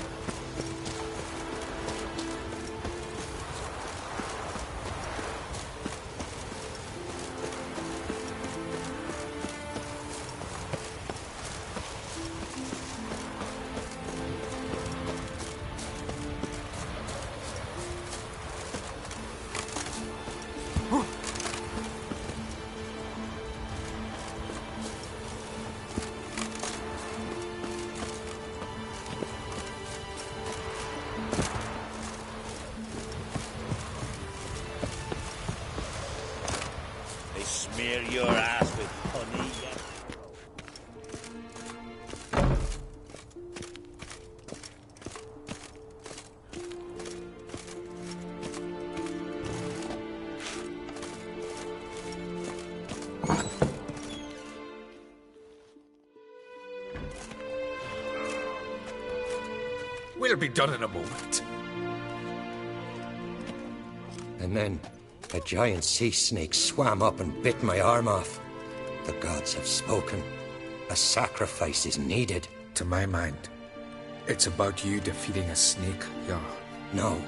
Smear your ass with honey. We'll be done in a moment. And then a giant sea snake swam up and bit my arm off. The gods have spoken. A sacrifice is needed. To my mind, it's about you defeating a snake, Jarl. No,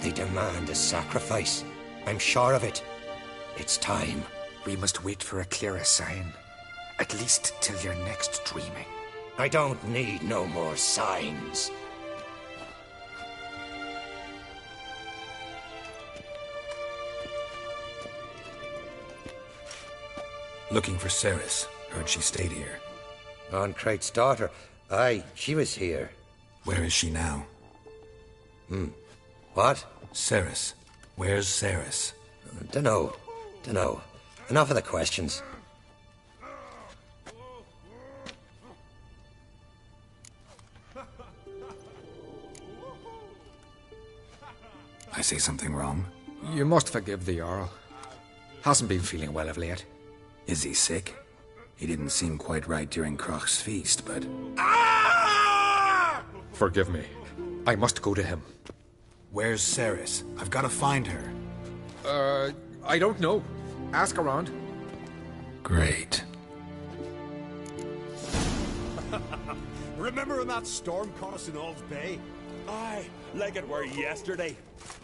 they demand a sacrifice. I'm sure of it. It's time. We must wait for a clearer sign. At least till your next dreaming. I don't need no more signs. Looking for Ceres. Heard she stayed here. On Crate's daughter. Aye, she was here. Where is she now? What? Ceres. Where's Ceres? Dunno. Enough of the questions. I say something wrong? You must forgive the Jarl. Hasn't been feeling well of late. Is he sick? He didn't seem quite right during Crach's feast, but... Forgive me. I must go to him. Where's Ceres? I've got to find her. I don't know. Ask around. Great. Remember when that storm caught us in Ald's Bay? Aye, like it were yesterday.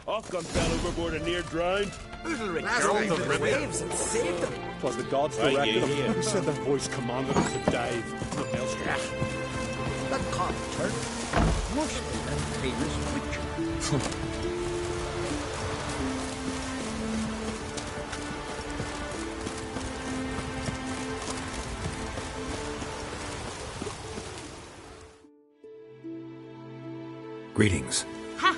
Othcon fell overboard and near drowned. Ulrich drove the waves and saved them. Twas the gods directed him. Who said the voice commanded us to dive? Nothing else. The concert must be the famous witch. Greetings. Ha!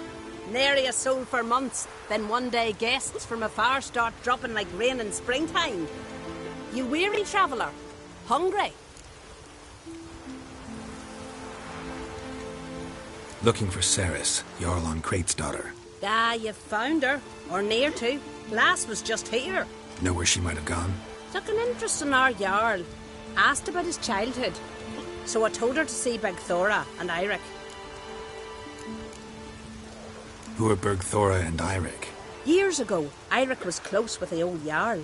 Nary a soul for months. Then one day guests from afar start dropping like rain in springtime. You weary traveller? Hungry? Looking for Ceres, Jarl on Crate's daughter. Ah, you've found her. Or near to. Lass was just here. Know where she might have gone? Took an interest in our Jarl. Asked about his childhood. So I told her to see Bergthora and Eirik. Who are Bergthora and Eirik? Years ago, Eirik was close with the old Jarl.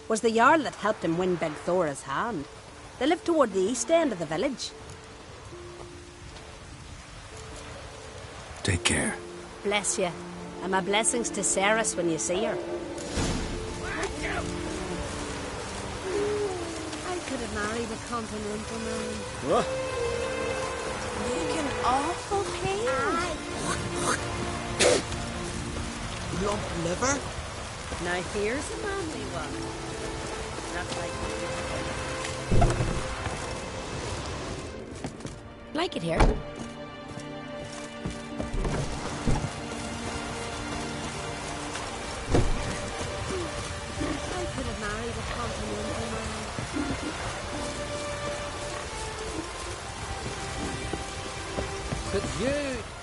Was the Jarl that helped him win Bergthora's hand. They lived toward the east end of the village. Take care. Bless you. And my blessings to Ceres when you see her. I could have married a continental man. What? Looking awful pale. Lump liver? Now here's a manly one. Not like... Like it here? I could have married a continental man. Could you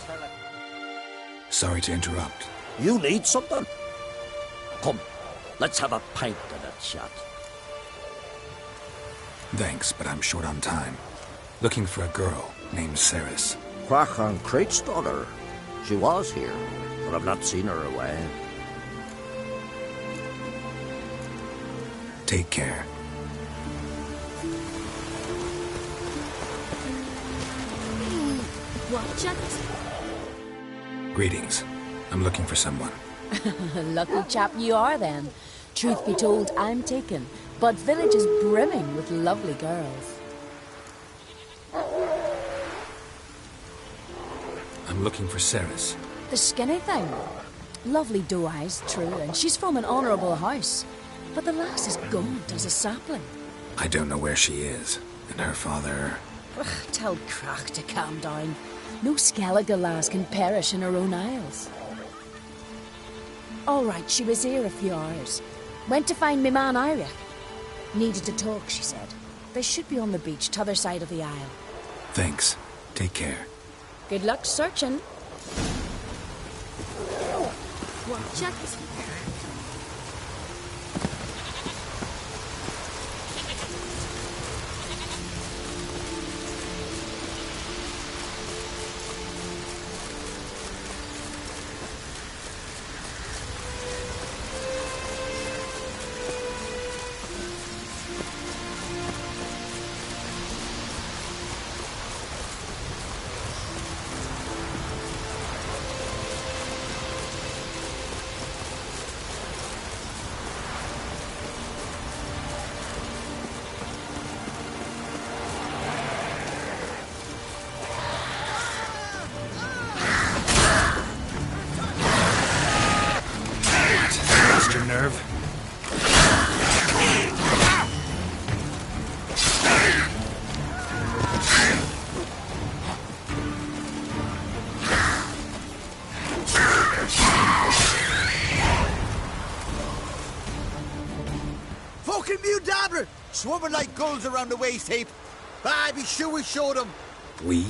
tell it? Sorry to interrupt. You need something? Come, let's have a pint and a chat. Thanks, but I'm short on time. Looking for a girl named Ceres. Crach on Crate's daughter. She was here, but I've not seen her away. Take care. Watch it. Greetings. I'm looking for someone. Lucky chap you are then. Truth be told, I'm taken, but village is brimming with lovely girls. I'm looking for Ceres. The skinny thing. Lovely doe eyes, true, and she's from an honourable house. But the lass is gaunt as a sapling. I don't know where she is, and her father... Ugh, tell Crach to calm down. No Skellige lass can perish in her own isles. All right, she was here a few hours. Went to find me man Eirik. Needed to talk, she said. They should be on the beach, t'other side of the isle. Thanks. Take care. Good luck searching. Watch it. nerve. Fucking mute dabber! Swimming like gulls around the waist heap. Ah, be sure we showed them. We?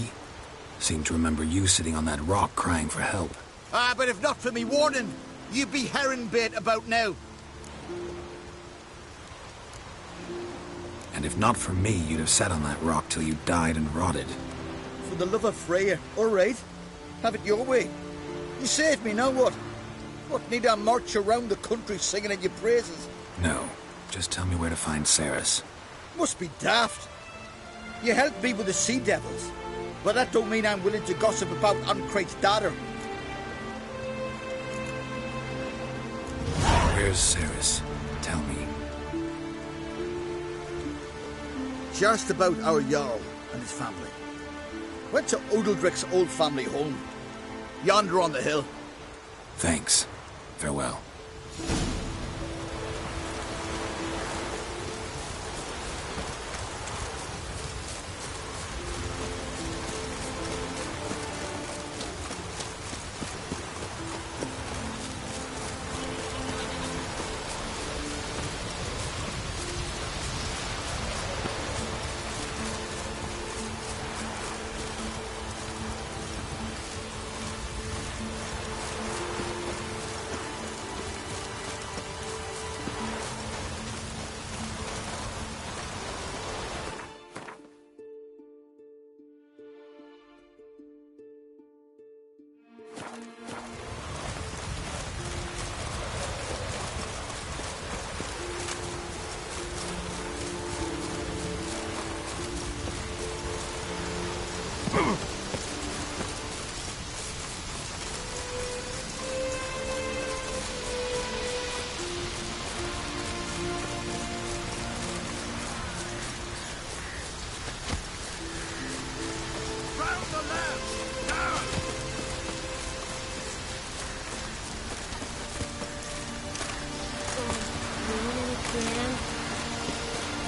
Seem to remember you sitting on that rock crying for help. Ah, but if not for me warning, you'd be herring bait about now. And if not for me, you'd have sat on that rock till you died and rotted. For the love of Freya, all right. Have it your way. You saved me, now what? What, need I march around the country singing at your praises? No, just tell me where to find Ceres. Must be daft. You helped me with the sea devils, but that don't mean I'm willing to gossip about Uncrate's daughter. Where's Ceres? Tell me. She asked about our Jarl and his family. Went to Odeldrick's old family home. Yonder on the hill. Thanks. Farewell.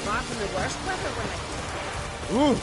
Far from the worst weather, will it?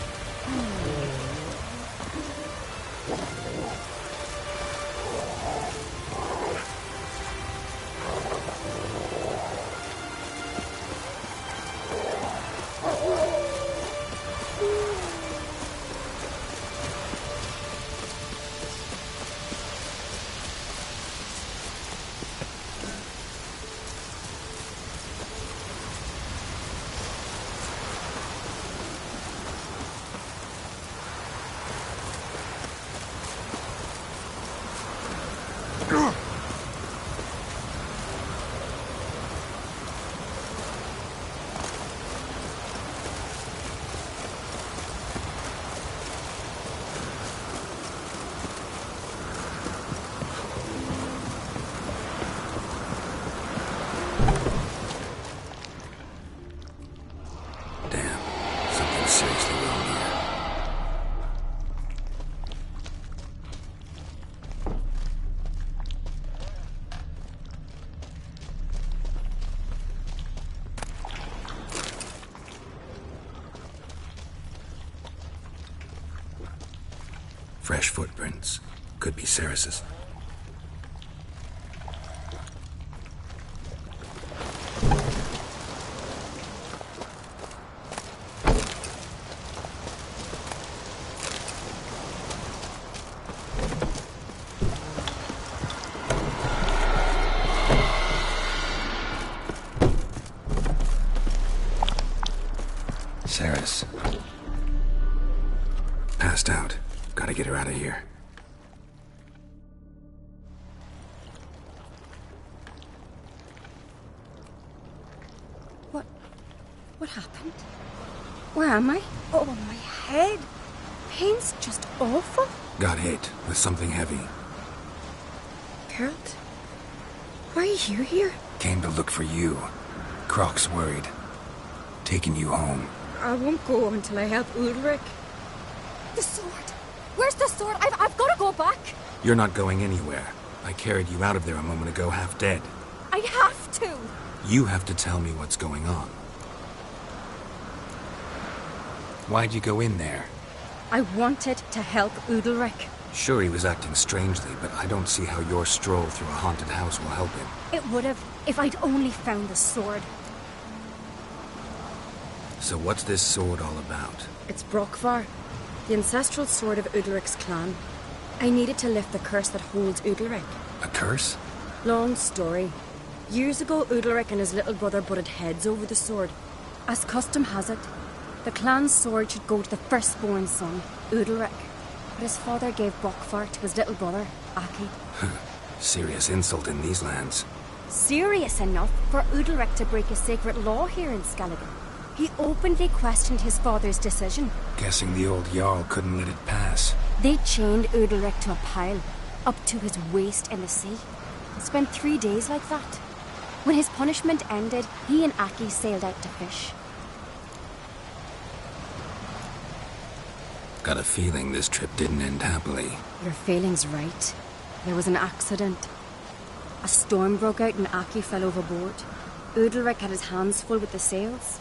Fresh footprints. Could be Ceres's. Ceres. Passed out. Gotta get her out of here. What happened? Where am I? Oh, my head. Pain's just awful. Got hit with something heavy. Geralt, why are you here? Came to look for you. Croc's worried. Taking you home. I won't go until I help Ulrich. The sword. Where's the sword? I've got to go back. You're not going anywhere. I carried you out of there a moment ago, half dead. I have to! You have to tell me what's going on. Why'd you go in there? I wanted to help Udalric. Sure, he was acting strangely, but I don't see how your stroll through a haunted house will help him. It would have, if I'd only found the sword. So what's this sword all about? It's Brokvar, the ancestral sword of Udalric's clan. I needed to lift the curse that holds Udalric. A curse? Long story. Years ago, Udalric and his little brother butted heads over the sword. As custom has it, the clan's sword should go to the firstborn son, Udalric. But his father gave Brokvar to his little brother, Aki. Serious insult in these lands. Serious enough for Udalric to break a sacred law here in Skellige. He openly questioned his father's decision. Guessing the old Jarl couldn't let it pass. They chained Udalric to a pile, up to his waist in the sea. Spent 3 days like that. When his punishment ended, he and Aki sailed out to fish. Got a feeling this trip didn't end happily. Your feeling's right. There was an accident. A storm broke out and Aki fell overboard. Udalric had his hands full with the sails.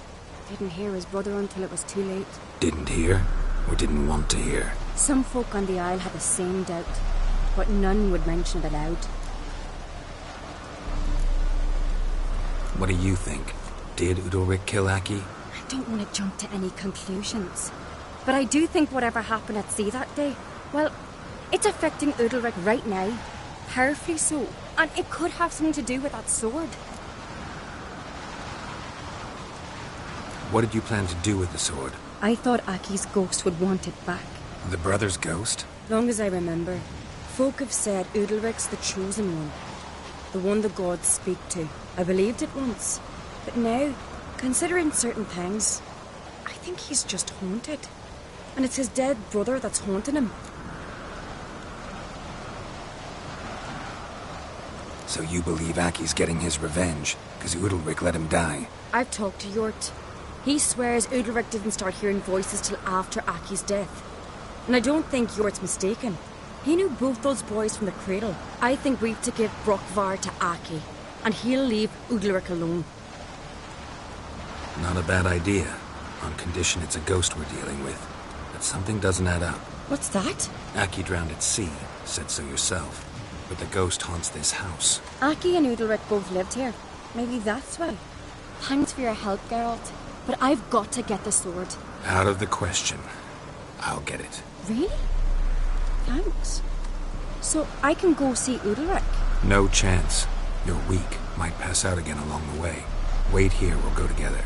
Didn't hear his brother until it was too late. Didn't hear? Or didn't want to hear? Some folk on the Isle had the same doubt, but none would mention it aloud. What do you think? Did Udalric kill Aki? I don't want to jump to any conclusions. But I do think whatever happened at sea that day, well, it's affecting Udalric right now. Powerfully so. And it could have something to do with that sword. What did you plan to do with the sword? I thought Aki's ghost would want it back. The brother's ghost? Long as I remember, folk have said Udalric's the chosen one. The one the gods speak to. I believed it once. But now, considering certain things, I think he's just haunted. And it's his dead brother that's haunting him. So you believe Aki's getting his revenge, because Udalric let him die? I've talked to Yort. He swears Udalric didn't start hearing voices till after Aki's death. And I don't think Yort's mistaken. He knew both those boys from the cradle. I think we've to give Brokvar to Aki, and he'll leave Udalric alone. Not a bad idea, on condition it's a ghost we're dealing with. But something doesn't add up. What's that? Aki drowned at sea, said so yourself. But the ghost haunts this house. Aki and Udalric both lived here. Maybe that's why. Thanks for your help, Geralt. But I've got to get the sword. Out of the question. I'll get it. Really? Thanks. So I can go see Udalric? No chance. You're weak. Might pass out again along the way. Wait here, we'll go together.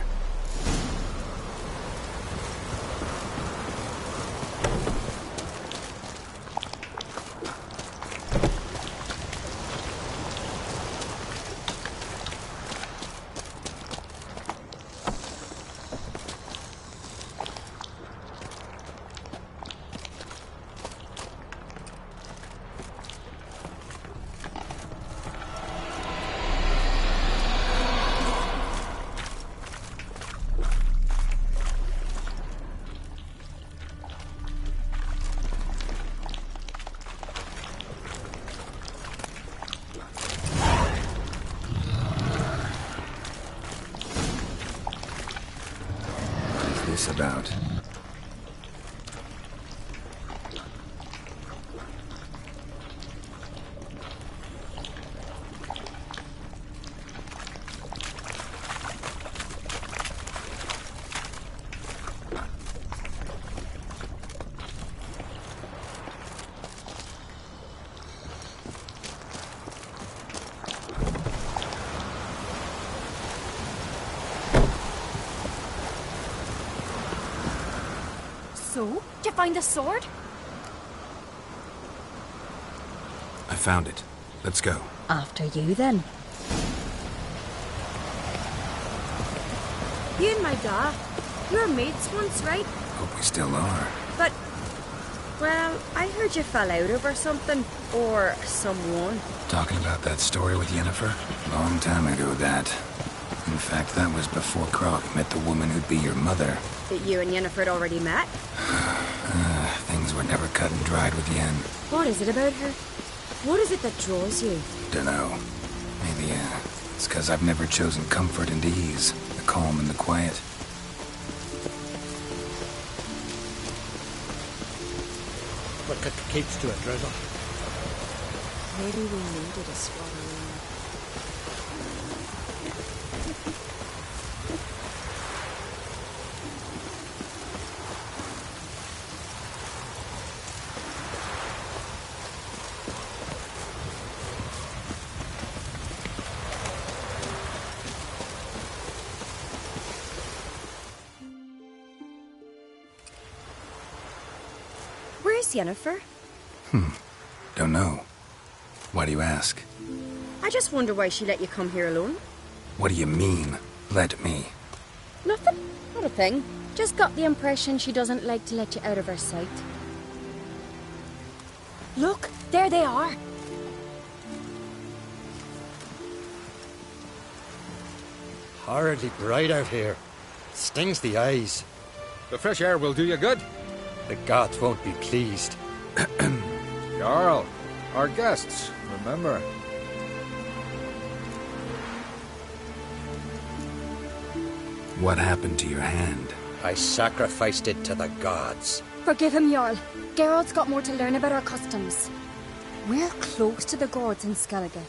About. So, did you find the sword? I found it. Let's go. After you, then. You and my dad, you were mates once, right? Hope we still are. But, well, I heard you fell out over something. Or someone. Talking about that story with Yennefer? Long time ago, that. In fact, that was before Croc met the woman who'd be your mother. That you and Yennefer had already met? Things were never cut and dried with Yen. What is it about her? What is it that draws you? Dunno. Maybe It's 'cause I've never chosen comfort and ease, the calm and the quiet. But keeps to a drizzle. Maybe we needed a squatter room. Where's Yennefer? Don't know. Why do you ask? I just wonder why she let you come here alone. What do you mean, let me? Nothing. Not a thing. Just got the impression she doesn't like to let you out of her sight. Look, there they are. Horridly bright out here. Stings the eyes. The fresh air will do you good. The gods won't be pleased. Jarl, our guests, remember. What happened to your hand? I sacrificed it to the gods. Forgive him, Jarl. Geralt's got more to learn about our customs. We're close to the gods in Skellige,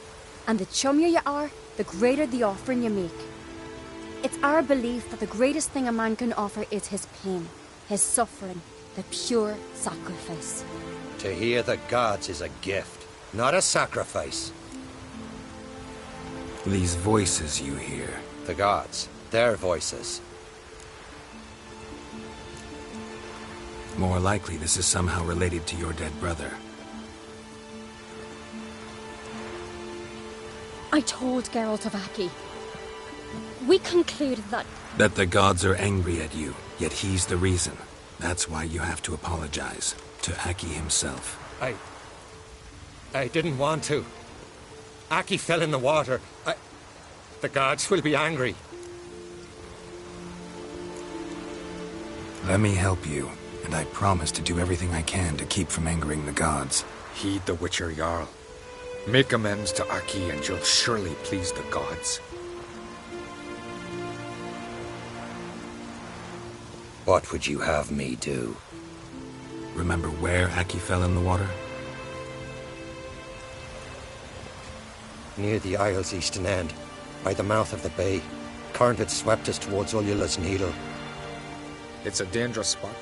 and the chummier you are, the greater the offering you make. It's our belief that the greatest thing a man can offer is his pain, his suffering, the pure sacrifice. To hear the gods is a gift, not a sacrifice. These voices you hear. The gods, their voices. More likely this is somehow related to your dead brother. I told Geralt of Aki. We concluded that... That the gods are angry at you, yet he's the reason. That's why you have to apologize. To Aki himself. I didn't want to. Aki fell in the water. The gods will be angry. Let me help you, and I promise to do everything I can to keep from angering the gods. Heed the Witcher Jarl. Make amends to Aki and you'll surely please the gods. What would you have me do? Remember where Aki fell in the water? Near the Isle's eastern end, by the mouth of the bay. Current had swept us towards Ullula's Needle. It's a dangerous spot.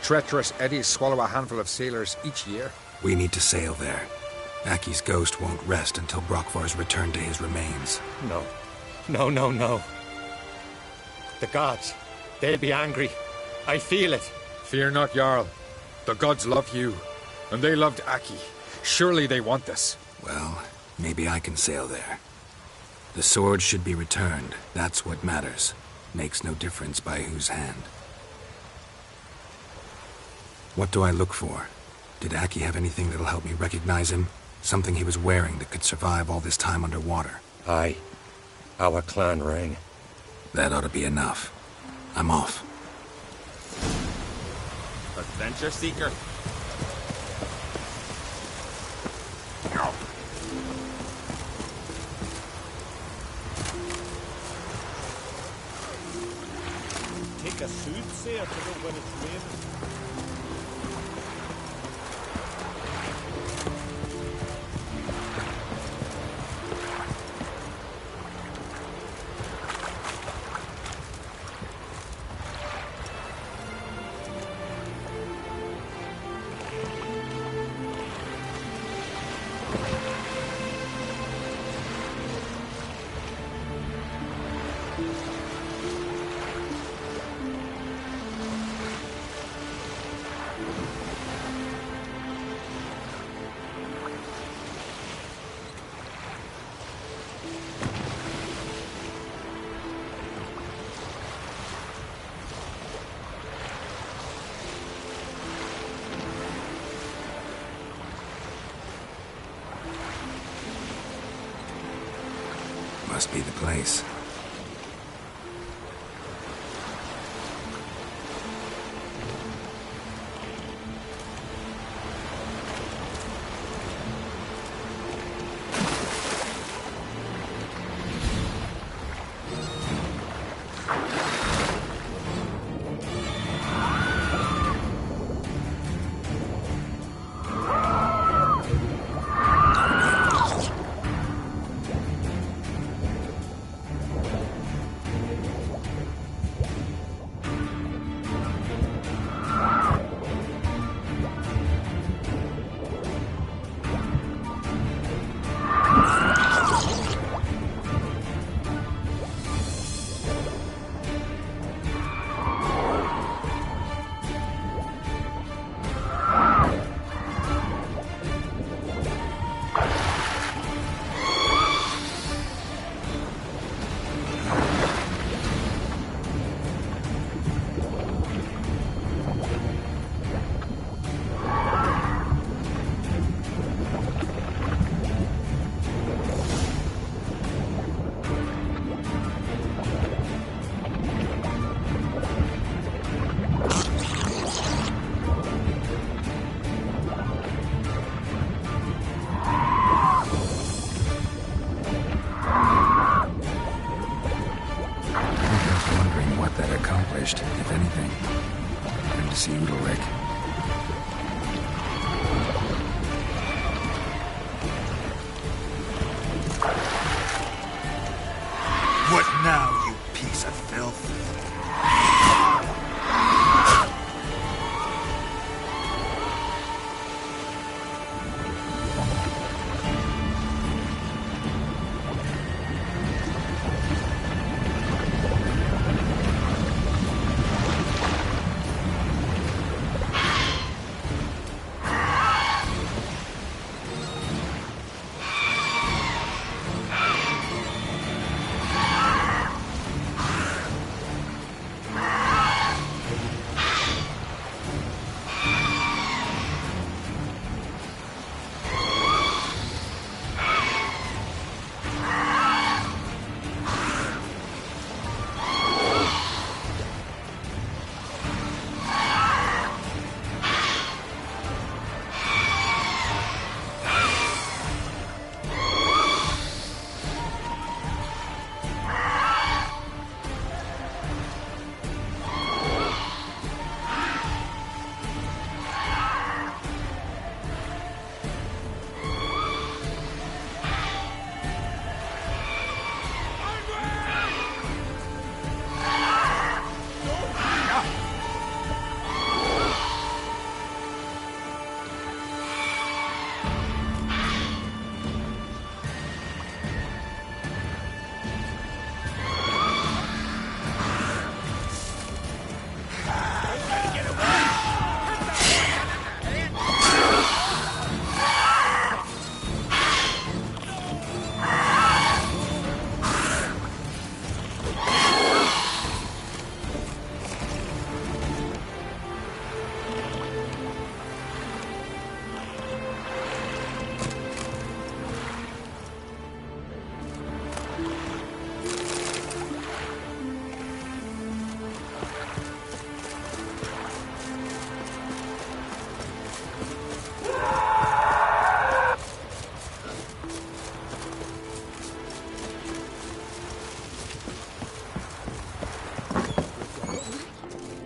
Treacherous eddies swallow a handful of sailors each year. We need to sail there. Aki's ghost won't rest until Brokvar's returned to his remains. No. No. The gods, they'll be angry. I feel it. Fear not, Jarl. The gods love you, and they loved Aki. Surely they want this. Well, maybe I can sail there. The sword should be returned. That's what matters. Makes no difference by whose hand. What do I look for? Did Aki have anything that'll help me recognize him? Something he was wearing that could survive all this time underwater? Aye. Our clan ring. That ought to be enough. I'm off. Adventure seeker. Take a soothsayer to know when it's raining. Must be the place. changed, if anything. Time to see Udalric. What now, you piece of filth?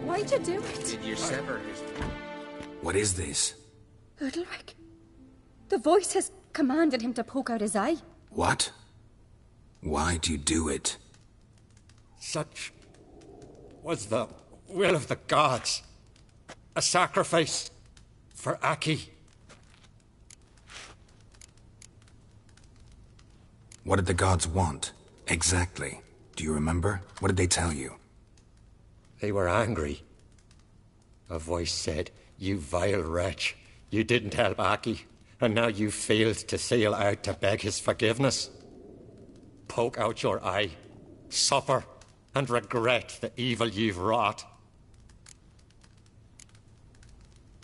Why'd you do it? Did you sever his... What is this? Udalric. The voice has commanded him to poke out his eye. What? Why'd you do it? Such was the will of the gods. A sacrifice for Aki. What did the gods want? Exactly. Do you remember? What did they tell you? They were angry. A voice said, "You vile wretch, you didn't help Aki, and now you failed to sail out to beg his forgiveness. Poke out your eye, suffer, and regret the evil you've wrought."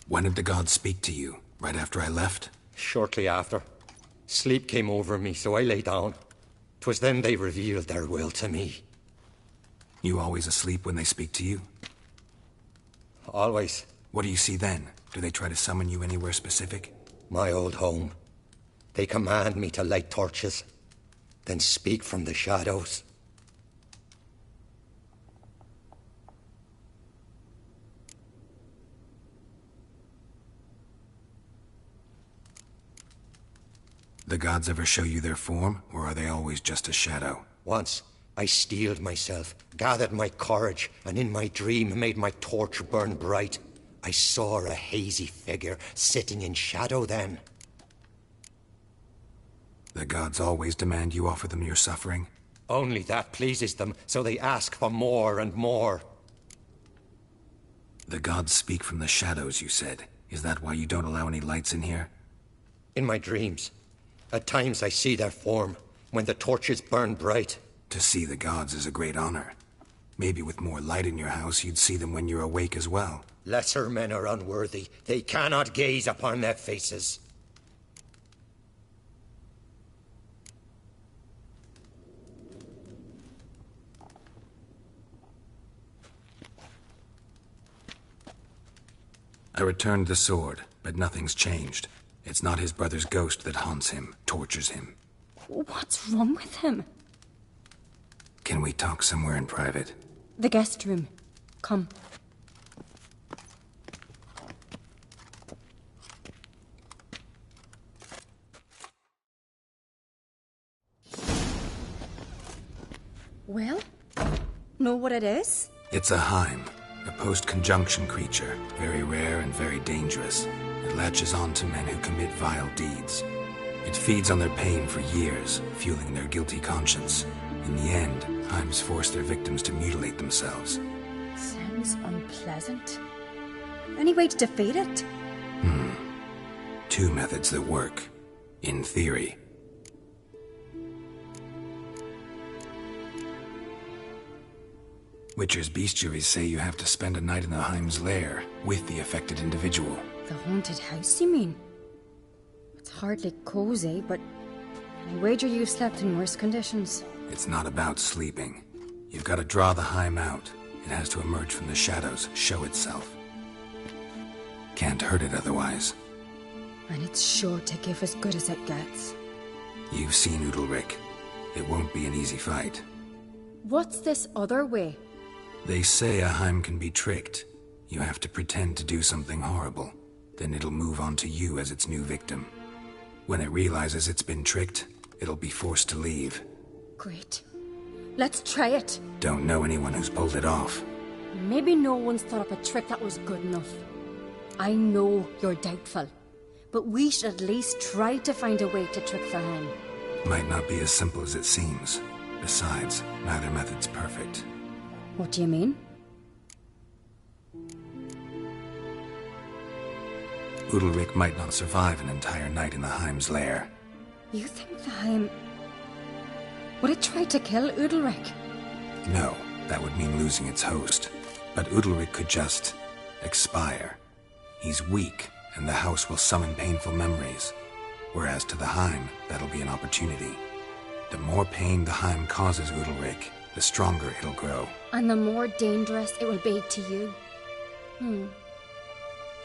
When did the gods speak to you? Right after I left? Shortly after. Sleep came over me, so I lay down. 'Twas then they revealed their will to me. You always asleep when they speak to you? Always. What do you see then? Do they try to summon you anywhere specific? My old home. They command me to light torches, then speak from the shadows. The gods ever show you their form, or are they always just a shadow? Once, I steeled myself, gathered my courage, and in my dream made my torch burn bright. I saw a hazy figure sitting in shadow then. The gods always demand you offer them your suffering? Only that pleases them, so they ask for more and more. The gods speak from the shadows, you said. Is that why you don't allow any lights in here? In my dreams. At times I see their form, when the torches burn bright. To see the gods is a great honor. Maybe with more light in your house, you'd see them when you're awake as well. Lesser men are unworthy. They cannot gaze upon their faces. I returned the sword, but nothing's changed. It's not his brother's ghost that haunts him, tortures him. What's wrong with him? Can we talk somewhere in private? The guest room. Come. Well, know what it is? It's a Heim, a post-conjunction creature, very rare and very dangerous. It latches on to men who commit vile deeds. It feeds on their pain for years, fueling their guilty conscience. In the end, Heims force their victims to mutilate themselves. Sounds unpleasant. Any way to defeat it? Two methods that work. In theory. Witcher's bestiaries say you have to spend a night in the Heim's lair with the affected individual. The haunted house, you mean? It's hardly cozy, but I wager you've slept in worse conditions. It's not about sleeping. You've got to draw the Heim out. It has to emerge from the shadows, show itself. Can't hurt it otherwise. And it's sure to give as good as it gets. You've seen Udalric. It won't be an easy fight. What's this other way? They say a Heim can be tricked. You have to pretend to do something horrible. Then it'll move on to you as its new victim. When it realizes it's been tricked, it'll be forced to leave. Great. Let's try it. Don't know anyone who's pulled it off. Maybe no one's thought up a trick that was good enough. I know you're doubtful, but we should at least try to find a way to trick the Heim. Might not be as simple as it seems. Besides, neither method's perfect. What do you mean? Udalric might not survive an entire night in the Heim's lair. You think the Heim... Would it try to kill Udalric? No, that would mean losing its host. But Udalric could just... expire. He's weak, and the house will summon painful memories. Whereas to the Heim, that'll be an opportunity. The more pain the Heim causes Udalric, the stronger it'll grow. And the more dangerous it will be to you.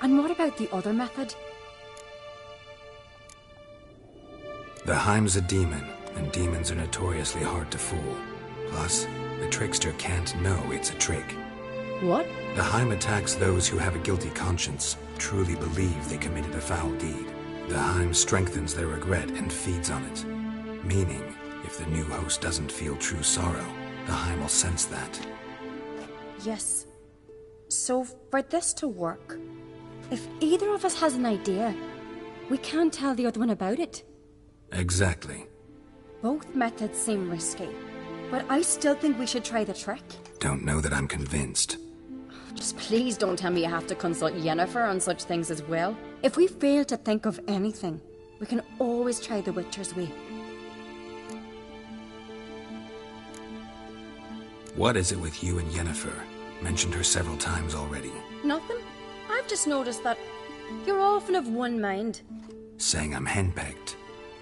And what about the other method? The Heim's a demon, and demons are notoriously hard to fool. Plus, the trickster can't know it's a trick. What? The Heim attacks those who have a guilty conscience, truly believe they committed a foul deed. The Heim strengthens their regret and feeds on it. Meaning, if the new host doesn't feel true sorrow, the Heim will sense that. Yes. So, for this to work, if either of us has an idea, we can't tell the other one about it. Exactly. Both methods seem risky, but I still think we should try the trick. Don't know that I'm convinced. Just please don't tell me you have to consult Yennefer on such things as well. If we fail to think of anything, we can always try the Witcher's way. What is it with you and Yennefer? Mentioned her several times already. Nothing. I've just noticed that you're often of one mind. Saying I'm henpecked.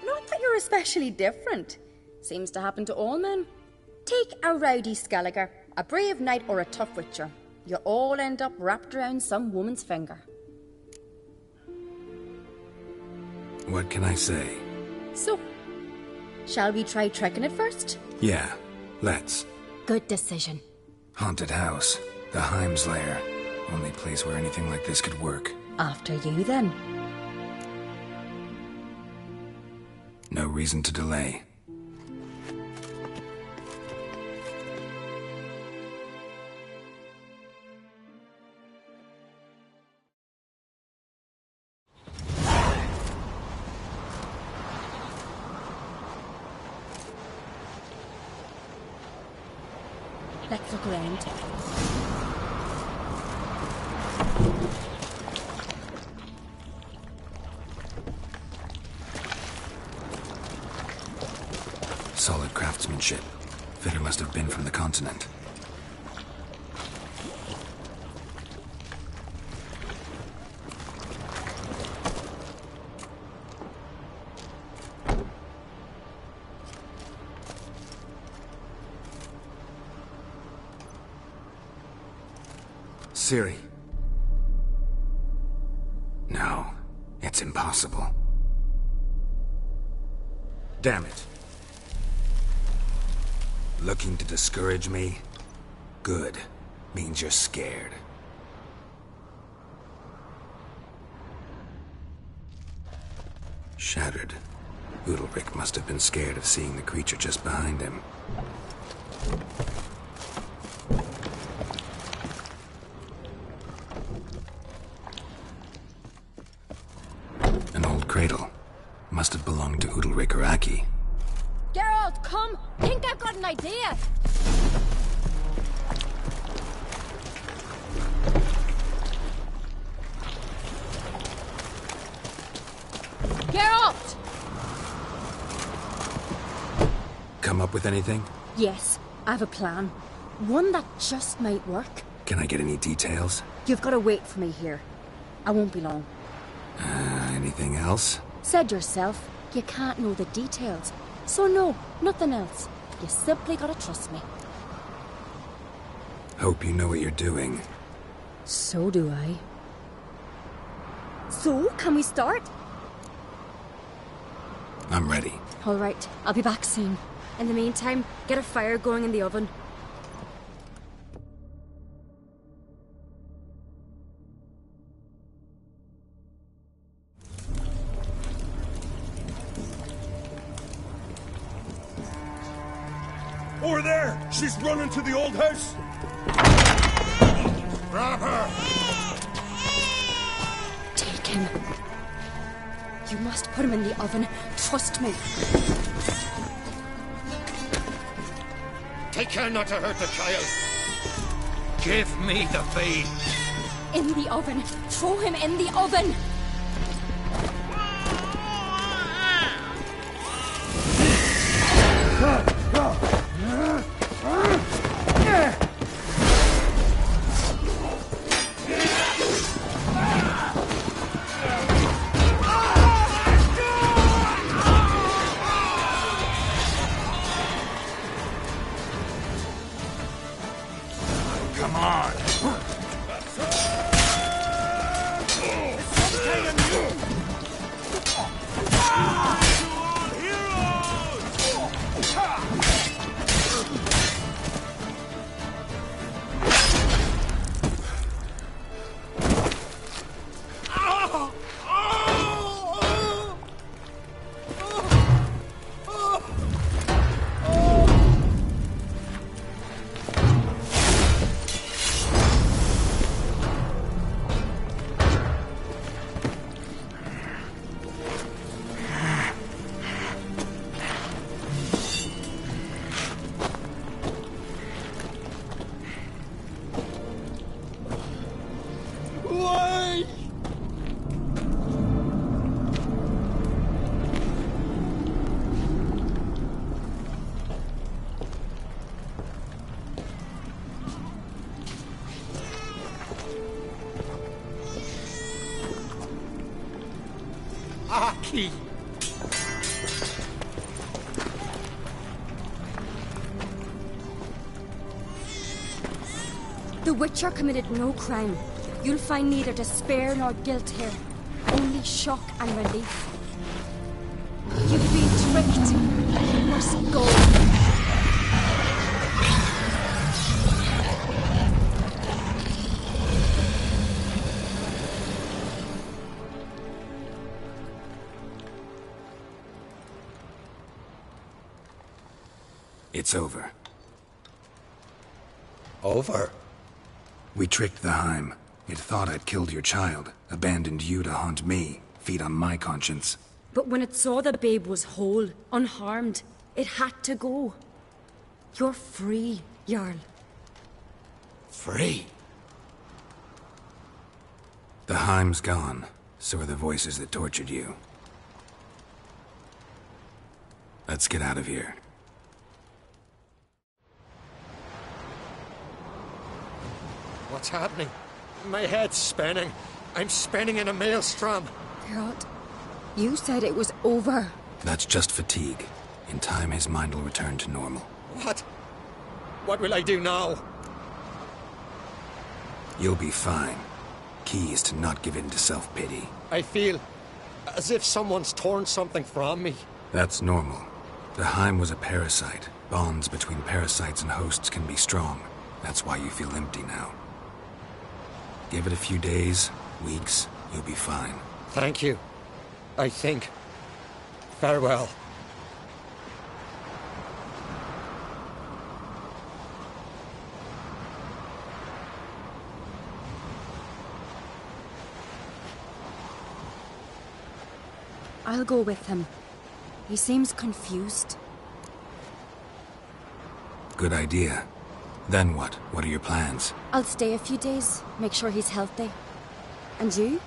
Not that you're especially different. Seems to happen to all men. Take a rowdy Skelliger, a brave knight or a tough witcher. You all end up wrapped around some woman's finger. What can I say? So, shall we try tricking it first? Yeah, let's. Good decision. Haunted house. The Heim's lair. Only place where anything like this could work. After you, then. No reason to delay. Let's look around. Solid craftsmanship. Fitter must have been from the continent. Ciri. No, it's impossible. Damn it. Looking to discourage me? Good. means you're scared. Shattered. Udalric must have been scared of seeing the creature just behind him. An old cradle. Must have belonged to Udalric or Aki. Geralt, come! Think I've got an idea! Geralt! Come up with anything? Yes, I have a plan. One that just might work. Can I get any details? You've got to wait for me here. I won't be long. Anything else? Said yourself, you can't know the details. So no, nothing else. You simply gotta trust me. Hope you know what you're doing. So do I. So, can we start? I'm ready. All right, I'll be back soon. In the meantime, get a fire going in the oven. Over there! She's running to the old house! Grab her! Take him. You must put him in the oven. Trust me. Take care not to hurt the child. Give me the feed. In the oven. Throw him in the oven. Come on. Aki! The Witcher committed no crime. You'll find neither despair nor guilt here. Only shock and relief. You've been tricked. You must go. It's over. Over? We tricked the Heim. It thought I'd killed your child, abandoned you to haunt me, feed on my conscience. But when it saw the babe was whole, unharmed, it had to go. You're free, Jarl. Free? The Heim's gone, so are the voices that tortured you. Let's get out of here. What's happening? My head's spinning. I'm spinning in a maelstrom. Geralt, you said it was over. That's just fatigue. In time, his mind will return to normal. What? What will I do now? You'll be fine. Key is to not give in to self-pity. I feel as if someone's torn something from me. That's normal. The Heim was a parasite. Bonds between parasites and hosts can be strong. That's why you feel empty now. Give it a few days, weeks, you'll be fine. Thank you. I think. Farewell. I'll go with him. He seems confused. Good idea. Then what? What are your plans? I'll stay a few days, make sure he's healthy. And you?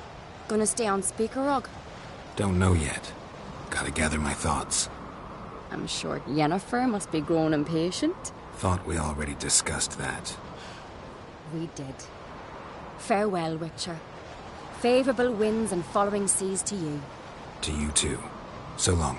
Gonna stay on Speaker Rog? Don't know yet. Gotta gather my thoughts. I'm sure Yennefer must be growing impatient. Thought we already discussed that. We did. Farewell, Witcher. Favourable winds and following seas to you. To you too. So long.